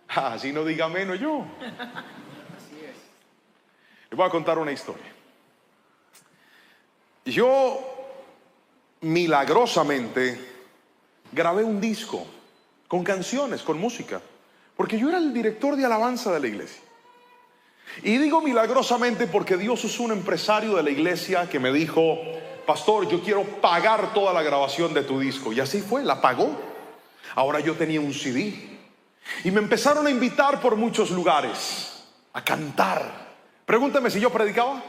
Así no diga menos yo. Les voy a contar una historia. Yo milagrosamente grabé un disco con canciones, con música, porque yo era el director de alabanza de la iglesia. Y digo milagrosamente porque Dios usó un empresario de la iglesia que me dijo: pastor, yo quiero pagar toda la grabación de tu disco. Y así fue, la pagó. Ahora yo tenía un CD y me empezaron a invitar por muchos lugares a cantar. Pregúntame si yo predicaba.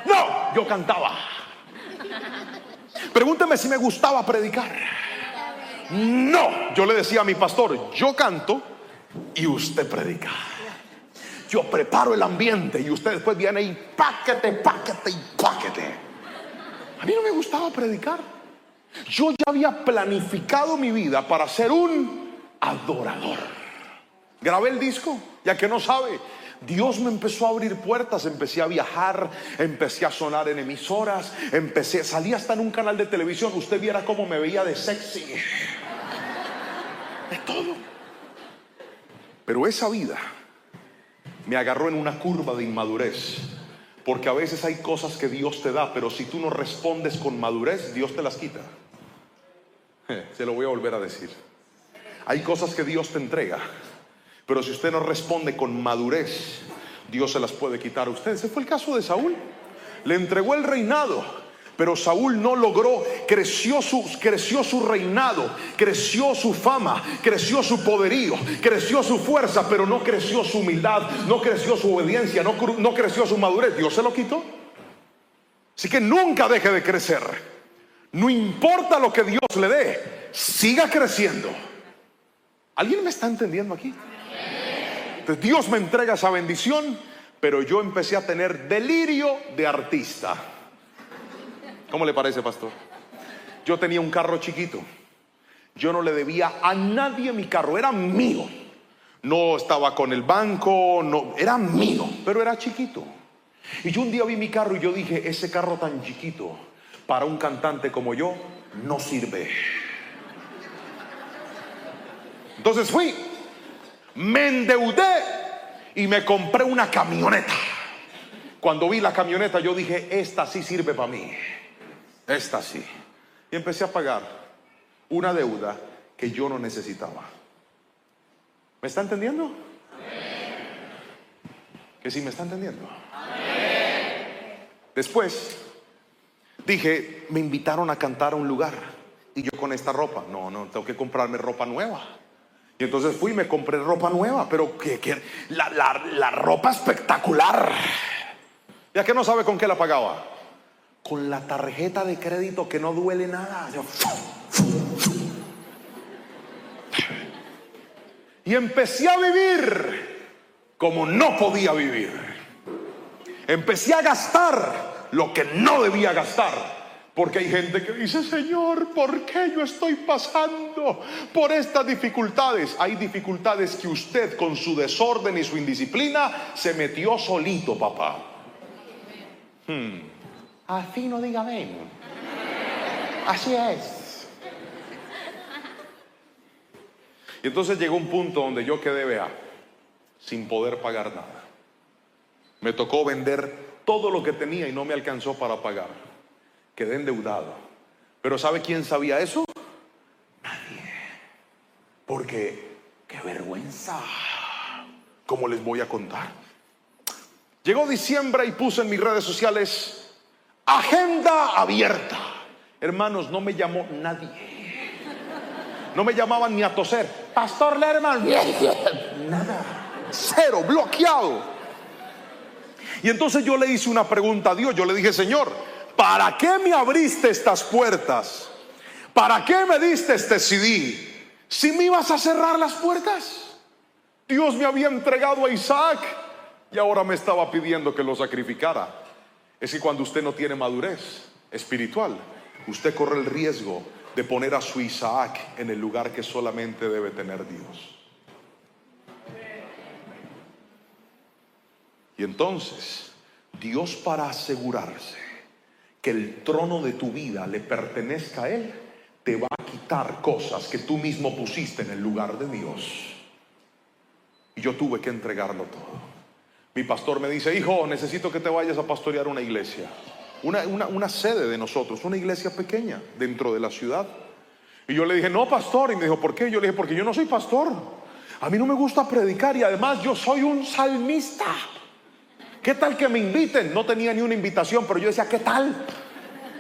No, yo cantaba. Pregúnteme si me gustaba predicar. No, yo le decía a mi pastor: yo canto y usted predica. Yo preparo el ambiente y usted después viene y páquete, páquete y páquete. A mí no me gustaba predicar. Yo ya había planificado mi vida para ser un adorador. Grabé el disco, ya que no sabe, Dios me empezó a abrir puertas. Empecé a viajar, empecé a sonar en emisoras, salí hasta en un canal de televisión. Usted viera cómo me veía de sexy, de todo. Pero esa vida me agarró en una curva de inmadurez, porque a veces hay cosas que Dios te da, pero si tú no respondes con madurez, Dios te las quita. Se lo voy a volver a decir. Hay cosas que Dios te entrega, pero si usted no responde con madurez, Dios se las puede quitar a usted. Ese fue el caso de Saúl. Le entregó el reinado, pero Saúl no logró. Creció su reinado, creció su fama, creció su poderío, creció su fuerza, pero no creció su humildad, no creció su obediencia, no creció su madurez. Dios se lo quitó. Así que nunca deje de crecer. No importa lo que Dios le dé, siga creciendo. ¿Alguien me está entendiendo aquí? Entonces Dios me entrega esa bendición, pero yo empecé a tener delirio de artista. ¿Cómo le parece, pastor? Yo tenía un carro chiquito. Yo no le debía a nadie mi carro, era mío. No estaba con el banco, no, era mío, pero era chiquito. Y yo un día vi mi carro y yo dije, ese carro tan chiquito para un cantante como yo no sirve. Entonces fui, me endeudé y me compré una camioneta. Cuando vi la camioneta yo dije, esta sí sirve para mí, esta sí. Y empecé a pagar una deuda que yo no necesitaba. ¿Me está entendiendo? Amén. ¿Que sí me está entendiendo? Amén. Después dije, me invitaron a cantar a un lugar y yo con esta ropa, no, tengo que comprarme ropa nueva. Y entonces fui y me compré ropa nueva, pero la ropa espectacular. ¿Ya que no sabe con qué la pagaba? Con la tarjeta de crédito que no duele nada. Yo, y empecé a vivir como no podía vivir. Empecé a gastar lo que no debía gastar. Porque hay gente que dice, Señor, ¿por qué yo estoy pasando por estas dificultades? Hay dificultades que usted con su desorden y su indisciplina se metió solito, papá. Así no diga amén. Así es. Y entonces llegó un punto donde yo quedé, vea, sin poder pagar nada. Me tocó vender todo lo que tenía y no me alcanzó para pagar. Quedé endeudado. Pero ¿sabe quién sabía eso? Nadie. Porque qué vergüenza. ¿Cómo les voy a contar? Llegó diciembre y puse en mis redes sociales agenda abierta. Hermanos, no me llamó nadie. No me llamaban ni a toser. Pastor Lerman. Nada. Cero, bloqueado. Y entonces yo le hice una pregunta a Dios. Yo le dije, Señor, ¿para qué me abriste estas puertas? ¿Para qué me diste este CD? Si me ibas a cerrar las puertas. Dios me había entregado a Isaac y ahora me estaba pidiendo que lo sacrificara. Es que cuando usted no tiene madurez espiritual, usted corre el riesgo de poner a su Isaac en el lugar que solamente debe tener Dios. Y entonces, Dios, para asegurarse que el trono de tu vida le pertenezca a Él, te va a quitar cosas que tú mismo pusiste en el lugar de Dios. Y yo tuve que entregarlo todo. Mi pastor me dice, hijo, necesito que te vayas a pastorear una iglesia, una sede de nosotros, una iglesia pequeña dentro de la ciudad. Y yo le dije, no, pastor. Y me dijo, ¿por qué? Yo le dije, porque yo no soy pastor. A mí no me gusta predicar y además yo soy un salmista. ¿Qué tal que me inviten? No tenía ni una invitación, pero yo decía, ¿qué tal?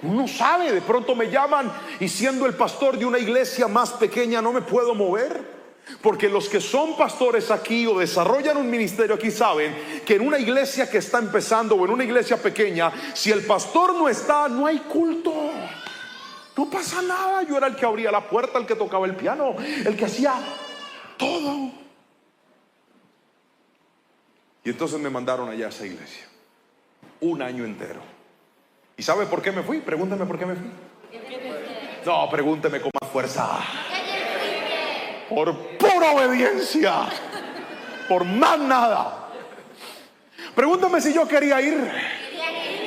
Uno sabe, de pronto me llaman y siendo el pastor de una iglesia más pequeña no me puedo mover. Porque los que son pastores aquí o desarrollan un ministerio aquí saben que en una iglesia que está empezando o en una iglesia pequeña, si el pastor no está, no hay culto. No pasa nada. Yo era el que abría la puerta, el que tocaba el piano, el que hacía todo. Y entonces me mandaron allá a esa iglesia un año entero. ¿Y sabe por qué me fui? Pregúntame por qué me fui. No, pregúnteme con más fuerza. Por pura obediencia. Por más nada. Pregúntame si yo quería ir.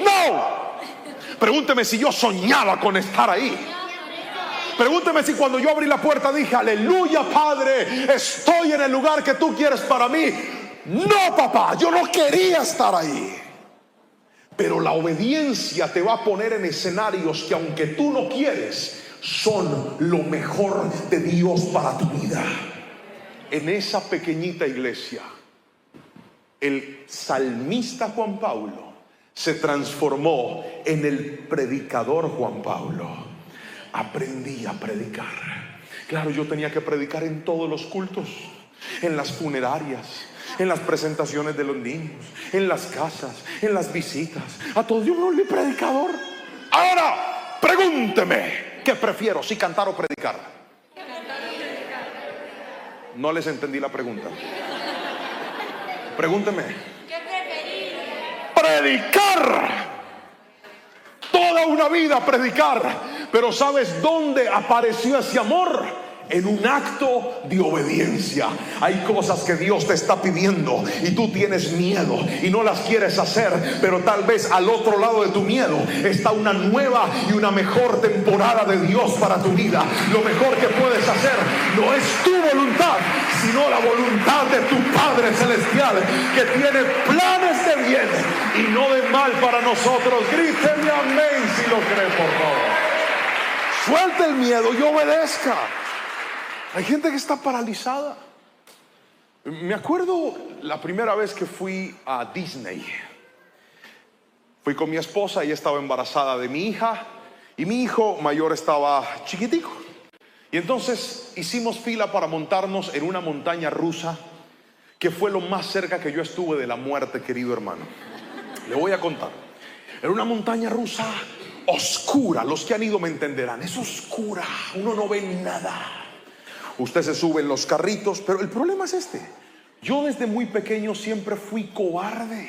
No. Pregúnteme si yo soñaba con estar ahí. Pregúnteme si cuando yo abrí la puerta dije, aleluya, Padre, estoy en el lugar que tú quieres para mí. No, papá, yo no quería estar ahí. Pero la obediencia te va a poner en escenarios que aunque tú no quieres, son lo mejor de Dios para tu vida. En esa pequeñita iglesia, el salmista Juan Pablo se transformó en el predicador Juan Pablo. Aprendí a predicar. Claro, yo tenía que predicar en todos los cultos, en las funerarias, en las presentaciones de los niños, en las casas, en las visitas. A todos yo me volví predicador. Ahora, pregúnteme, ¿qué prefiero, si cantar o predicar? No les entendí la pregunta. Pregúnteme. ¿Qué preferís? Predicar. Toda una vida predicar. Pero ¿sabes dónde apareció ese amor? en un acto de obediencia. Hay cosas que Dios te está pidiendo y tú tienes miedo y no las quieres hacer, pero tal vez al otro lado de tu miedo está una nueva y una mejor temporada de Dios para tu vida. Lo mejor que puedes hacer no es tu voluntad, sino la voluntad de tu Padre Celestial, que tiene planes de bien y no de mal para nosotros. Gríteme amén si lo cree, por favor. Suelte el miedo y obedezca. Hay gente que está paralizada. Me acuerdo la primera vez que fui a Disney. Fui con mi esposa, ella estaba embarazada de mi hija y mi hijo mayor estaba chiquitico. Y entonces hicimos fila para montarnos en una montaña rusa, que fue lo más cerca que yo estuve de la muerte, querido hermano. Le voy a contar. Era una montaña rusa oscura. Los que han ido me entenderán. Es oscura, uno no ve nada. Usted se sube en los carritos, pero el problema es este. Yo desde muy pequeño siempre fui cobarde.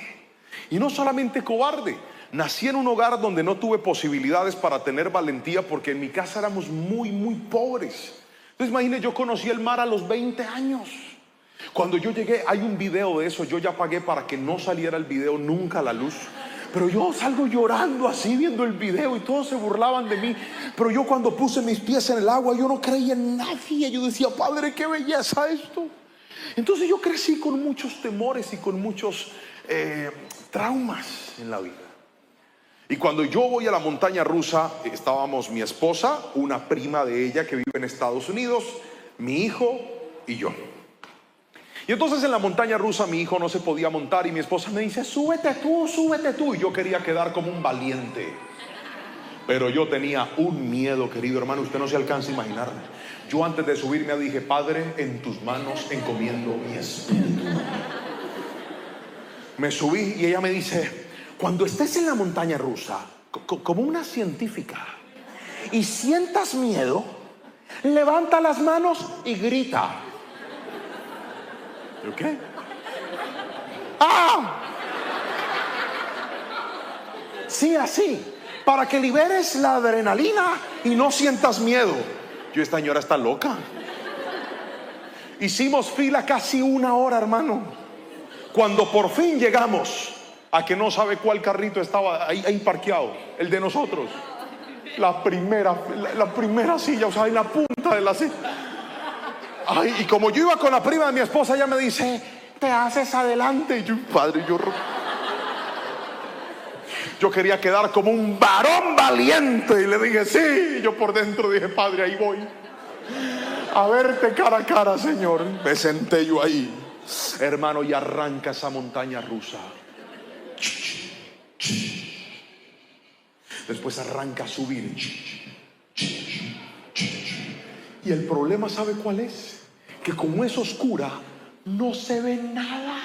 Y no solamente cobarde, nací en un hogar donde no tuve posibilidades para tener valentía, porque en mi casa éramos muy pobres. Entonces imagine, yo conocí el mar a los 20 años. Cuando yo llegué, hay un video de eso. Yo ya pagué para que no saliera el video nunca a la luz, pero yo salgo llorando así viendo el video y todos se burlaban de mí. Pero yo cuando puse mis pies en el agua, yo no creía en nadie. Yo decía, Padre, qué belleza esto. Entonces yo crecí con muchos temores y con muchos traumas en la vida. Y cuando yo voy a la montaña rusa, estábamos mi esposa, una prima de ella que vive en Estados Unidos, mi hijo y yo. Y entonces en la montaña rusa mi hijo no se podía montar y mi esposa me dice, súbete tú. Y yo quería quedar como un valiente, pero yo tenía un miedo, querido hermano, usted no se alcanza a imaginar. Yo antes de subirme dije, Padre, en tus manos encomiendo mi espíritu. Me subí y ella me dice, cuando estés en la montaña rusa, como una científica, y sientas miedo, levanta las manos y grita. ¿Ok? ¡Ah! Sí, así, para que liberes la adrenalina y no sientas miedo. Yo, esta señora está loca. Hicimos fila casi 1 hora, hermano. Cuando por fin llegamos a que no sabe cuál carrito estaba ahí parqueado, el de nosotros, la primera silla, o sea, en la punta de la silla. Ay, y como yo iba con la prima de mi esposa, ella me dice, te haces adelante. Y yo, Padre, yo quería quedar como un varón valiente y le dije, sí. Y yo por dentro dije, Padre, ahí voy a verte cara a cara, Señor. Me senté yo ahí, hermano, y arranca esa montaña rusa. Después arranca a subir. Y el problema, ¿sabe cuál es? Que como es oscura, no se ve nada.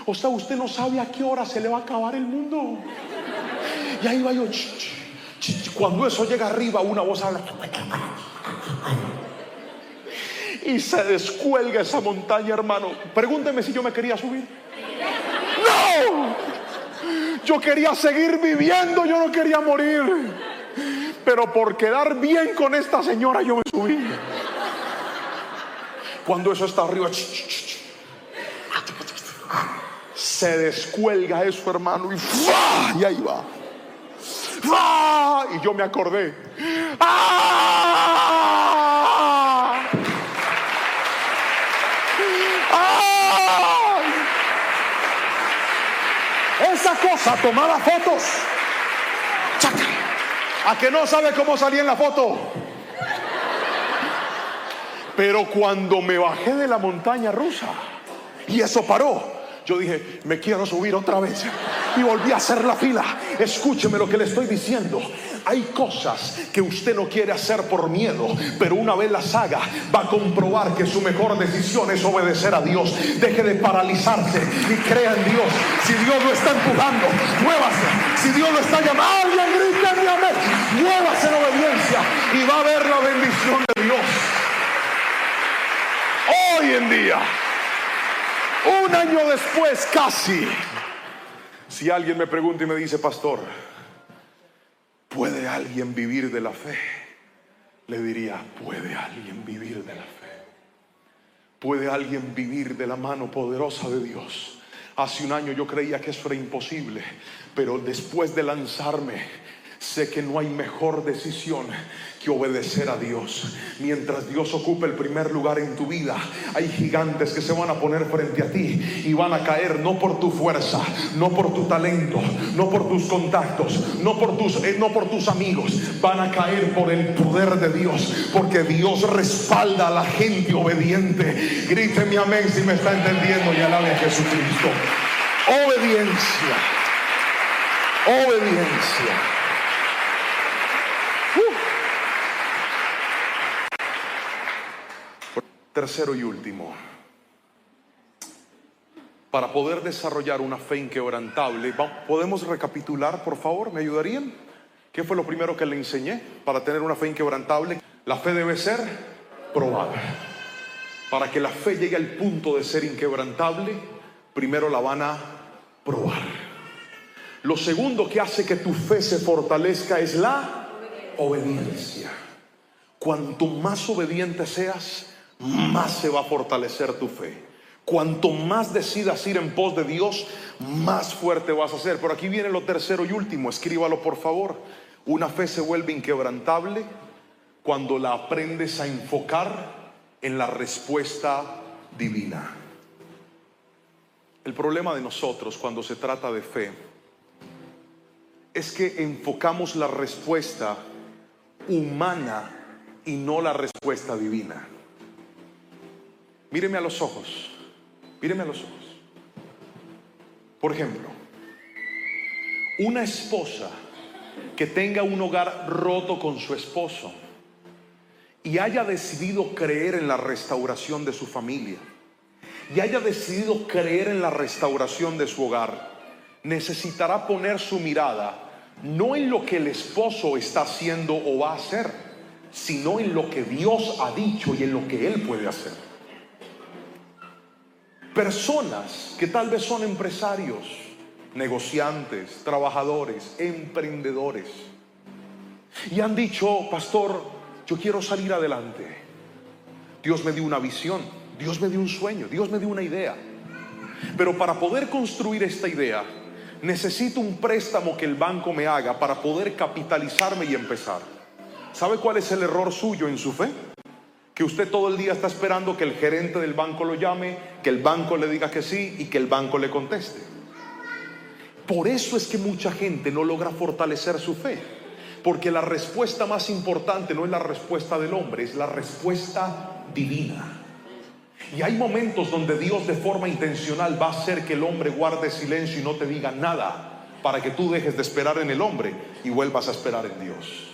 O sea, usted no sabe a qué hora se le va a acabar el mundo. Y ahí va yo. Cuando eso llega arriba, una voz habla. Y se descuelga esa montaña, hermano. Pregúnteme si yo me quería subir. ¡No! Yo quería seguir viviendo, yo no quería morir. Pero por quedar bien con esta señora yo me subí. Cuando eso está arriba, se descuelga eso, hermano, y ahí va. Y yo me acordé. Esa cosa tomaba fotos. ¿A que no sabe cómo salía en la foto? Pero cuando me bajé de la montaña rusa y eso paró, yo dije, me quiero subir otra vez. Y volví a hacer la fila. Escúcheme lo que le estoy diciendo. Hay cosas que usted no quiere hacer por miedo, pero una vez las haga, va a comprobar que su mejor decisión es obedecer a Dios. Deje de paralizarse y crea en Dios. Si Dios lo está empujando, muévase. Si Dios lo está llamando, alguien grita en amén. Muévase en obediencia y va a ver la bendición de Dios. Hoy en día, 1 año después casi, si alguien me pregunta y me dice, pastor, ¿puede alguien vivir de la fe? le diría: ¿puede alguien vivir de la fe? ¿Puede alguien vivir de la mano poderosa de Dios? Hace un año yo creía que eso era imposible, pero después de lanzarme, sé que no hay mejor decisión que obedecer a Dios. Mientras Dios ocupe el primer lugar en tu vida, hay gigantes que se van a poner frente a ti y van a caer no por tu fuerza, no por tu talento, no por tus contactos, no por tus amigos. Van a caer por el poder de Dios, porque Dios respalda a la gente obediente. Gríteme amén si me está entendiendo y alabe a Jesucristo. Obediencia. Obediencia. Tercero y último, para poder desarrollar una fe inquebrantable, ¿podemos recapitular, por favor? ¿Me ayudarían? ¿Qué fue lo primero que le enseñé para tener una fe inquebrantable? La fe debe ser probada. Para que la fe llegue al punto de ser inquebrantable, primero la van a probar. Lo segundo que hace que tu fe se fortalezca es la obediencia. Cuanto más obediente seas, más se va a fortalecer tu fe. Cuanto más decidas ir en pos de Dios, más fuerte vas a ser. Pero aquí viene lo tercero y último, escríbalo por favor. Una fe se vuelve inquebrantable cuando la aprendes a enfocar en la respuesta divina. El problema de nosotros cuando se trata de fe es que enfocamos la respuesta humana y no la respuesta divina. Míreme a los ojos. Míreme a los ojos. Por ejemplo, una esposa que tenga un hogar roto con su esposo y haya decidido creer en la restauración de su familia y haya decidido creer en la restauración de su hogar, necesitará poner su mirada no en lo que el esposo está haciendo o va a hacer, sino en lo que Dios ha dicho y en lo que él puede hacer. Personas que tal vez son empresarios, negociantes, trabajadores, emprendedores, y han dicho: pastor, yo quiero salir adelante. Dios me dio una visión, Dios me dio un sueño, Dios me dio una idea, pero para poder construir esta idea necesito un préstamo que el banco me haga para poder capitalizarme y empezar. ¿Sabe cuál es el error suyo en su fe? Que usted todo el día está esperando que el gerente del banco lo llame, que el banco le diga que sí y que el banco le conteste. Por eso es que mucha gente no logra fortalecer su fe, porque la respuesta más importante no es la respuesta del hombre, es la respuesta divina. Y hay momentos donde Dios de forma intencional va a hacer que el hombre guarde silencio y no te diga nada, para que tú dejes de esperar en el hombre y vuelvas a esperar en Dios.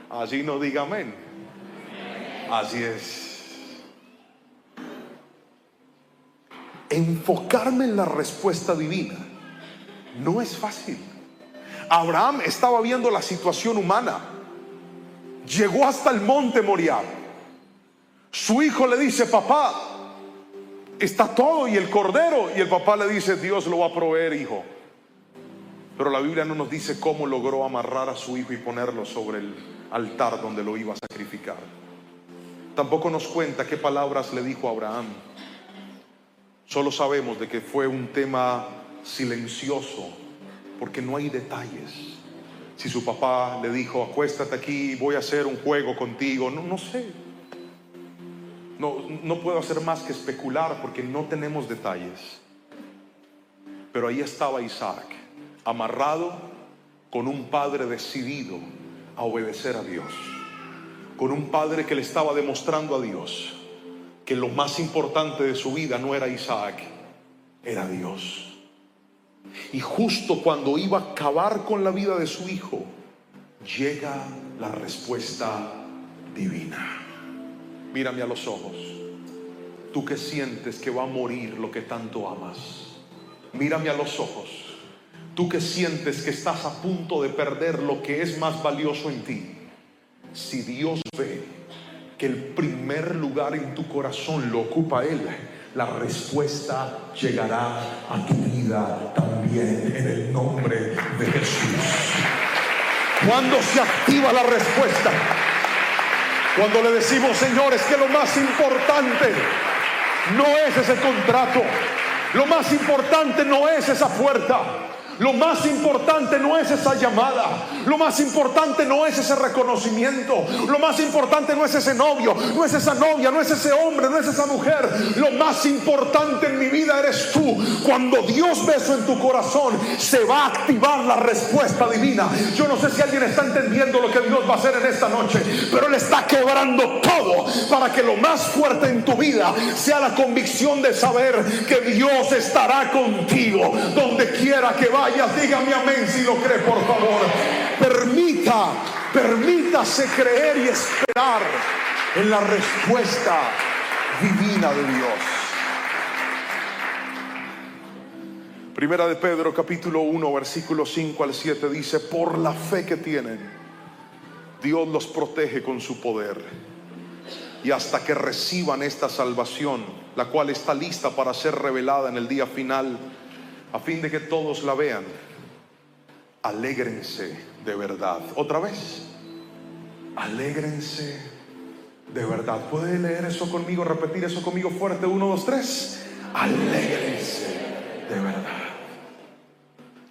Así no diga amén. Así es. Enfocarme en la respuesta divina no es fácil. Abraham estaba viendo la situación humana. Llegó hasta el monte Moriah. Su hijo le dice: papá, está todo y el cordero. Y el papá le dice: Dios lo va a proveer, hijo. Pero la Biblia no nos dice cómo logró amarrar a su hijo y ponerlo sobre el altar donde lo iba a sacrificar. Tampoco nos cuenta qué palabras le dijo a Abraham. Solo sabemos de que fue un tema silencioso, porque no hay detalles. Si su papá le dijo: acuéstate aquí, voy a hacer un juego contigo, no sé. No puedo hacer más que especular porque no tenemos detalles. Pero ahí estaba Isaac, amarrado con un padre decidido a obedecer a Dios, con un padre que le estaba demostrando a Dios que lo más importante de su vida no era Isaac, era Dios. Y justo cuando iba a acabar con la vida de su hijo, llega la respuesta divina. Mírame a los ojos. Tú que sientes que va a morir lo que tanto amas, mírame a los ojos. Tú que sientes que estás a punto de perder lo que es más valioso en ti. Si Dios ve que el primer lugar en tu corazón lo ocupa Él, la respuesta llegará a tu vida también, en el nombre de Jesús. Cuando se activa la respuesta. Cuando le decimos, Señor, es que lo más importante no es ese contrato. Lo más importante no es esa puerta. Lo más importante no es esa llamada. Lo más importante no es ese reconocimiento. Lo más importante no es ese novio, no es esa novia, no es ese hombre, no es esa mujer. Lo más importante en mi vida eres tú. Cuando Dios ve eso en tu corazón, se va a activar la respuesta divina. Yo no sé si alguien está entendiendo lo que Dios va a hacer en esta noche, pero Él está quebrando todo para que lo más fuerte en tu vida sea la convicción de saber que Dios estará contigo donde quiera que vayas. Dígame amén si lo cree, por favor. Permítase creer y esperar en la respuesta divina de Dios. Primera de Pedro capítulo 1 versículos 5 al 7 dice: por la fe que tienen, Dios los protege con su poder, y hasta que reciban esta salvación, la cual está lista para ser revelada en el día final, a fin de que todos la vean. Alégrense de verdad. Otra vez, alégrense de verdad. ¿Puede leer eso conmigo? Repetir eso conmigo fuerte. 1, 2, 3. Alégrense de verdad.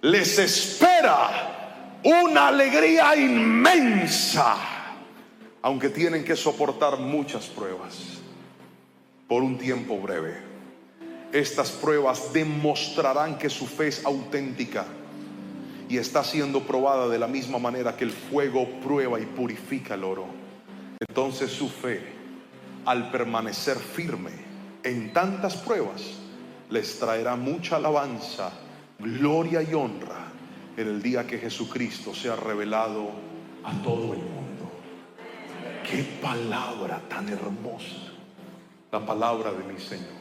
Les espera una alegría inmensa, aunque tienen que soportar muchas pruebas por un tiempo breve. Estas pruebas demostrarán que su fe es auténtica y está siendo probada de la misma manera que el fuego prueba y purifica el oro. Entonces su fe, al permanecer firme en tantas pruebas, les traerá mucha alabanza, gloria y honra en el día que Jesucristo sea revelado a todo el mundo. ¡Qué palabra tan hermosa! La palabra de mi Señor.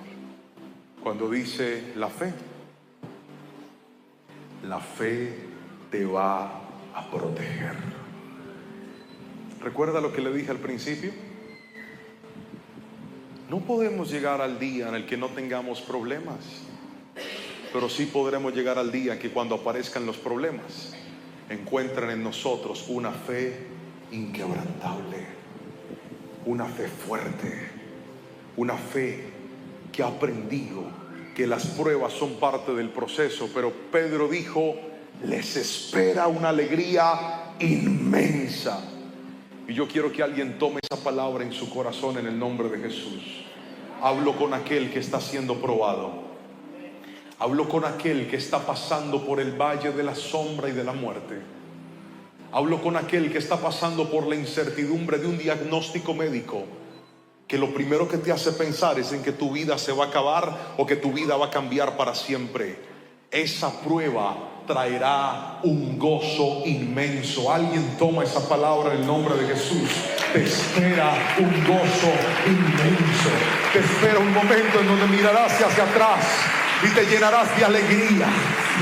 Cuando dice la fe te va a proteger. ¿Recuerda lo que le dije al principio? No podemos llegar al día en el que no tengamos problemas, pero sí podremos llegar al día en que cuando aparezcan los problemas, encuentren en nosotros una fe inquebrantable, una fe fuerte, una fe que ha aprendido que las pruebas son parte del proceso. Pero Pedro dijo: les espera una alegría inmensa. Y yo quiero que alguien tome esa palabra en su corazón en el nombre de Jesús. Hablo con aquel que está siendo probado. Hablo con aquel que está pasando por el valle de la sombra y de la muerte. Hablo con aquel que está pasando por la incertidumbre de un diagnóstico médico, que lo primero que te hace pensar es en que tu vida se va a acabar o que tu vida va a cambiar para siempre. Esa prueba traerá un gozo inmenso. Alguien toma esa palabra en el nombre de Jesús. Te espera un gozo inmenso. Te espera un momento en donde mirarás hacia atrás y te llenarás de alegría,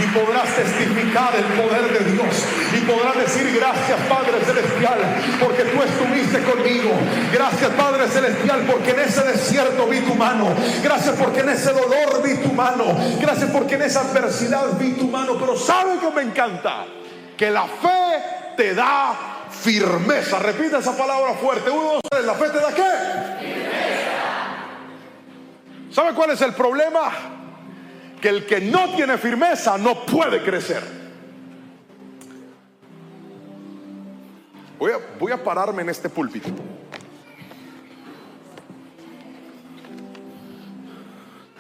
y podrás testificar el poder de Dios, y podrás decir: gracias Padre Celestial, porque tú estuviste conmigo. Gracias Padre Celestial, porque en ese desierto vi tu mano. Gracias porque en ese dolor vi tu mano. Gracias porque en esa adversidad vi tu mano. Pero ¿sabe qué me encanta? Que la fe te da firmeza. Repita esa palabra fuerte. 1, 2, 3. ¿La fe te da qué? Firmeza. ¿Sabe cuál es el problema? Que el que no tiene firmeza no puede crecer. Voy a pararme en este púlpito.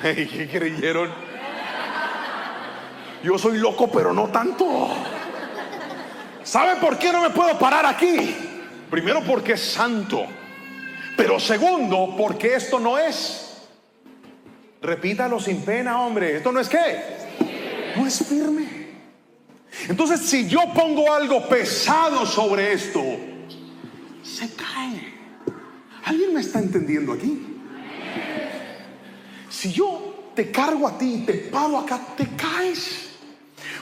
¿Qué creyeron? Yo soy loco, pero no tanto. ¿Sabe por qué no me puedo parar aquí? Primero, porque es santo. Pero segundo, porque esto no es... Repítalo sin pena, hombre. ¿Esto no es qué? No es firme. Entonces, si yo pongo algo pesado sobre esto, se cae. ¿Alguien me está entendiendo aquí? Si yo te cargo a ti y te paro acá, te caes.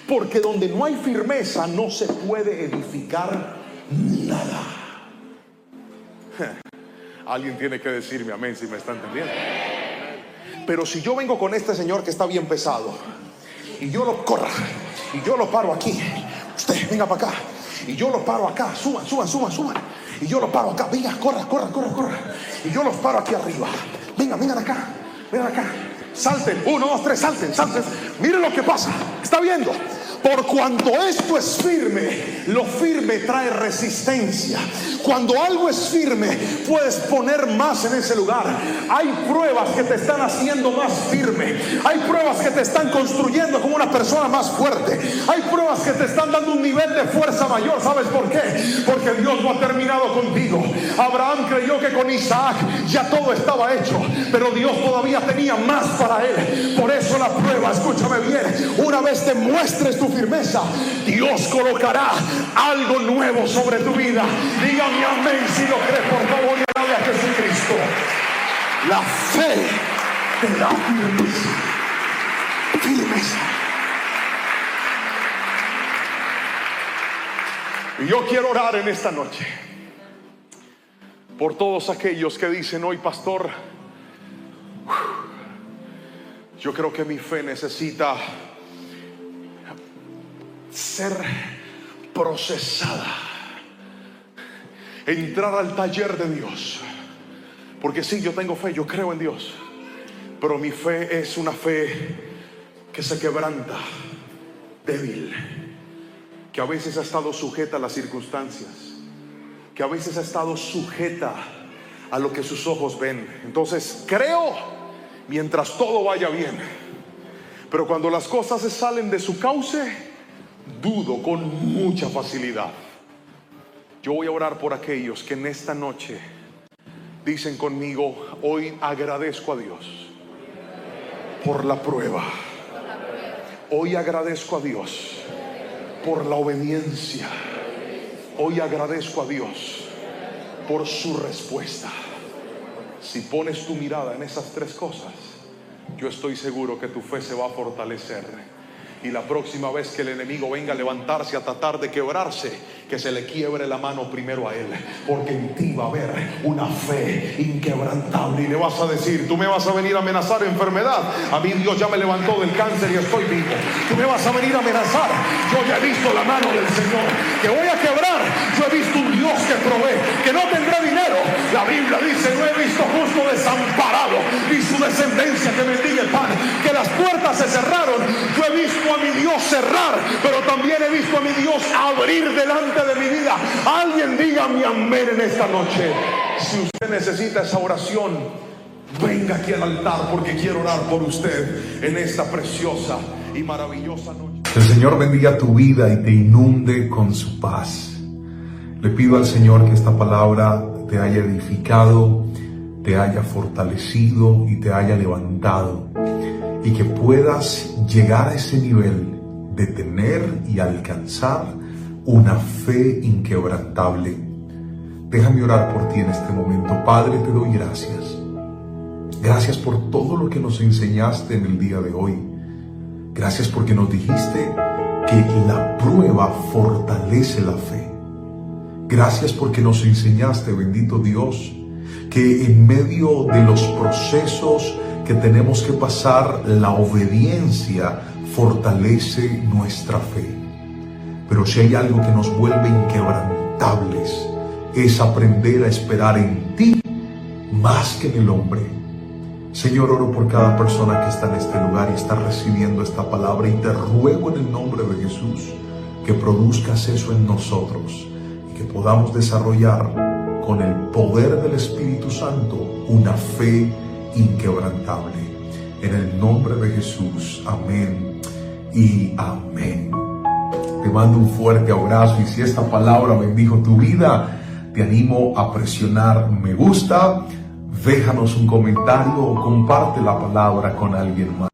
Porque donde no hay firmeza no se puede edificar nada. Alguien tiene que decirme amén si me está entendiendo. Pero si yo vengo con este señor que está bien pesado, y yo lo corro, y yo lo paro aquí, usted venga para acá, y yo los paro acá. Suban. Y yo los paro acá. Venga, corra. Y yo los paro aquí arriba. Vengan acá. Salten. 1, 2, 3, salten. Miren lo que pasa. ¿Está viendo? Por cuanto esto es firme, lo firme trae resistencia. Cuando algo es firme, puedes poner más en ese lugar. Hay pruebas que te están haciendo más firme. Hay pruebas que te están construyendo como una persona más fuerte. Hay pruebas que te están dando un nivel de fuerza mayor. ¿Sabes por qué? Porque Dios no ha terminado contigo. Abraham creyó que con Isaac ya todo estaba hecho, pero Dios todavía tenía más para él. Por eso la prueba, escúchame bien, una vez te muestres tu firmeza, Dios colocará algo nuevo sobre tu vida. Dígame amén si lo crees, por favor, y alabe a Jesucristo. La fe te da firmeza. Y yo quiero orar en esta noche por todos aquellos que dicen hoy, pastor, yo creo que mi fe necesita ser procesada, entrar al taller de Dios. Porque sí, yo tengo fe, yo creo en Dios, pero mi fe es una fe que se quebranta, débil, que a veces ha estado sujeta a las circunstancias, que a veces ha estado sujeta a lo que sus ojos ven. Entonces creo mientras todo vaya bien, pero cuando las cosas se salen de su cauce, dudo con mucha facilidad. Yo voy a orar por aquellos que en esta noche dicen conmigo, hoy agradezco a Dios por la prueba. Hoy agradezco a Dios por la obediencia. Hoy agradezco a Dios por su respuesta. Si pones tu mirada en esas tres cosas, yo estoy seguro que tu fe se va a fortalecer. Y la próxima vez que el enemigo venga a levantarse a tratar de quebrarse, que se le quiebre la mano primero a él, porque en ti va a haber una fe inquebrantable. Y le vas a decir, tú me vas a venir a amenazar enfermedad, a mí Dios ya me levantó del cáncer y estoy vivo. Tú me vas a venir a amenazar, yo ya he visto la mano del Señor, que voy a quebrar, yo he visto un Dios que provee, que no tendrá dinero. La Biblia dice, no he visto justo desamparado, ni su descendencia que mendigue el pan. Que las puertas se cerraron, yo he visto a mi Dios cerrar, pero también he visto a mi Dios abrir delante de mi vida. Alguien diga mi amén en esta noche. Si usted necesita esa oración, venga aquí al altar, porque quiero orar por usted en esta preciosa y maravillosa noche. El Señor bendiga tu vida y te inunde con su paz. Le pido al Señor que esta palabra te haya edificado, te haya fortalecido y te haya levantado, y que puedas llegar a ese nivel de tener y alcanzar una fe inquebrantable. Déjame orar por ti en este momento. Padre, te doy gracias. Gracias por todo lo que nos enseñaste en el día de hoy. Gracias porque nos dijiste que la prueba fortalece la fe. Gracias porque nos enseñaste, bendito Dios, que en medio de los procesos que tenemos que pasar, la obediencia fortalece nuestra fe. Pero si hay algo que nos vuelve inquebrantables, es aprender a esperar en ti más que en el hombre. Señor, oro por cada persona que está en este lugar y está recibiendo esta palabra, y te ruego en el nombre de Jesús que produzcas eso en nosotros y que podamos desarrollar con el poder del Espíritu Santo una fe inquebrantable. En el nombre de Jesús, amén y amén. Te mando un fuerte abrazo, y si esta palabra bendijo tu vida, te animo a presionar me gusta, déjanos un comentario o comparte la palabra con alguien más.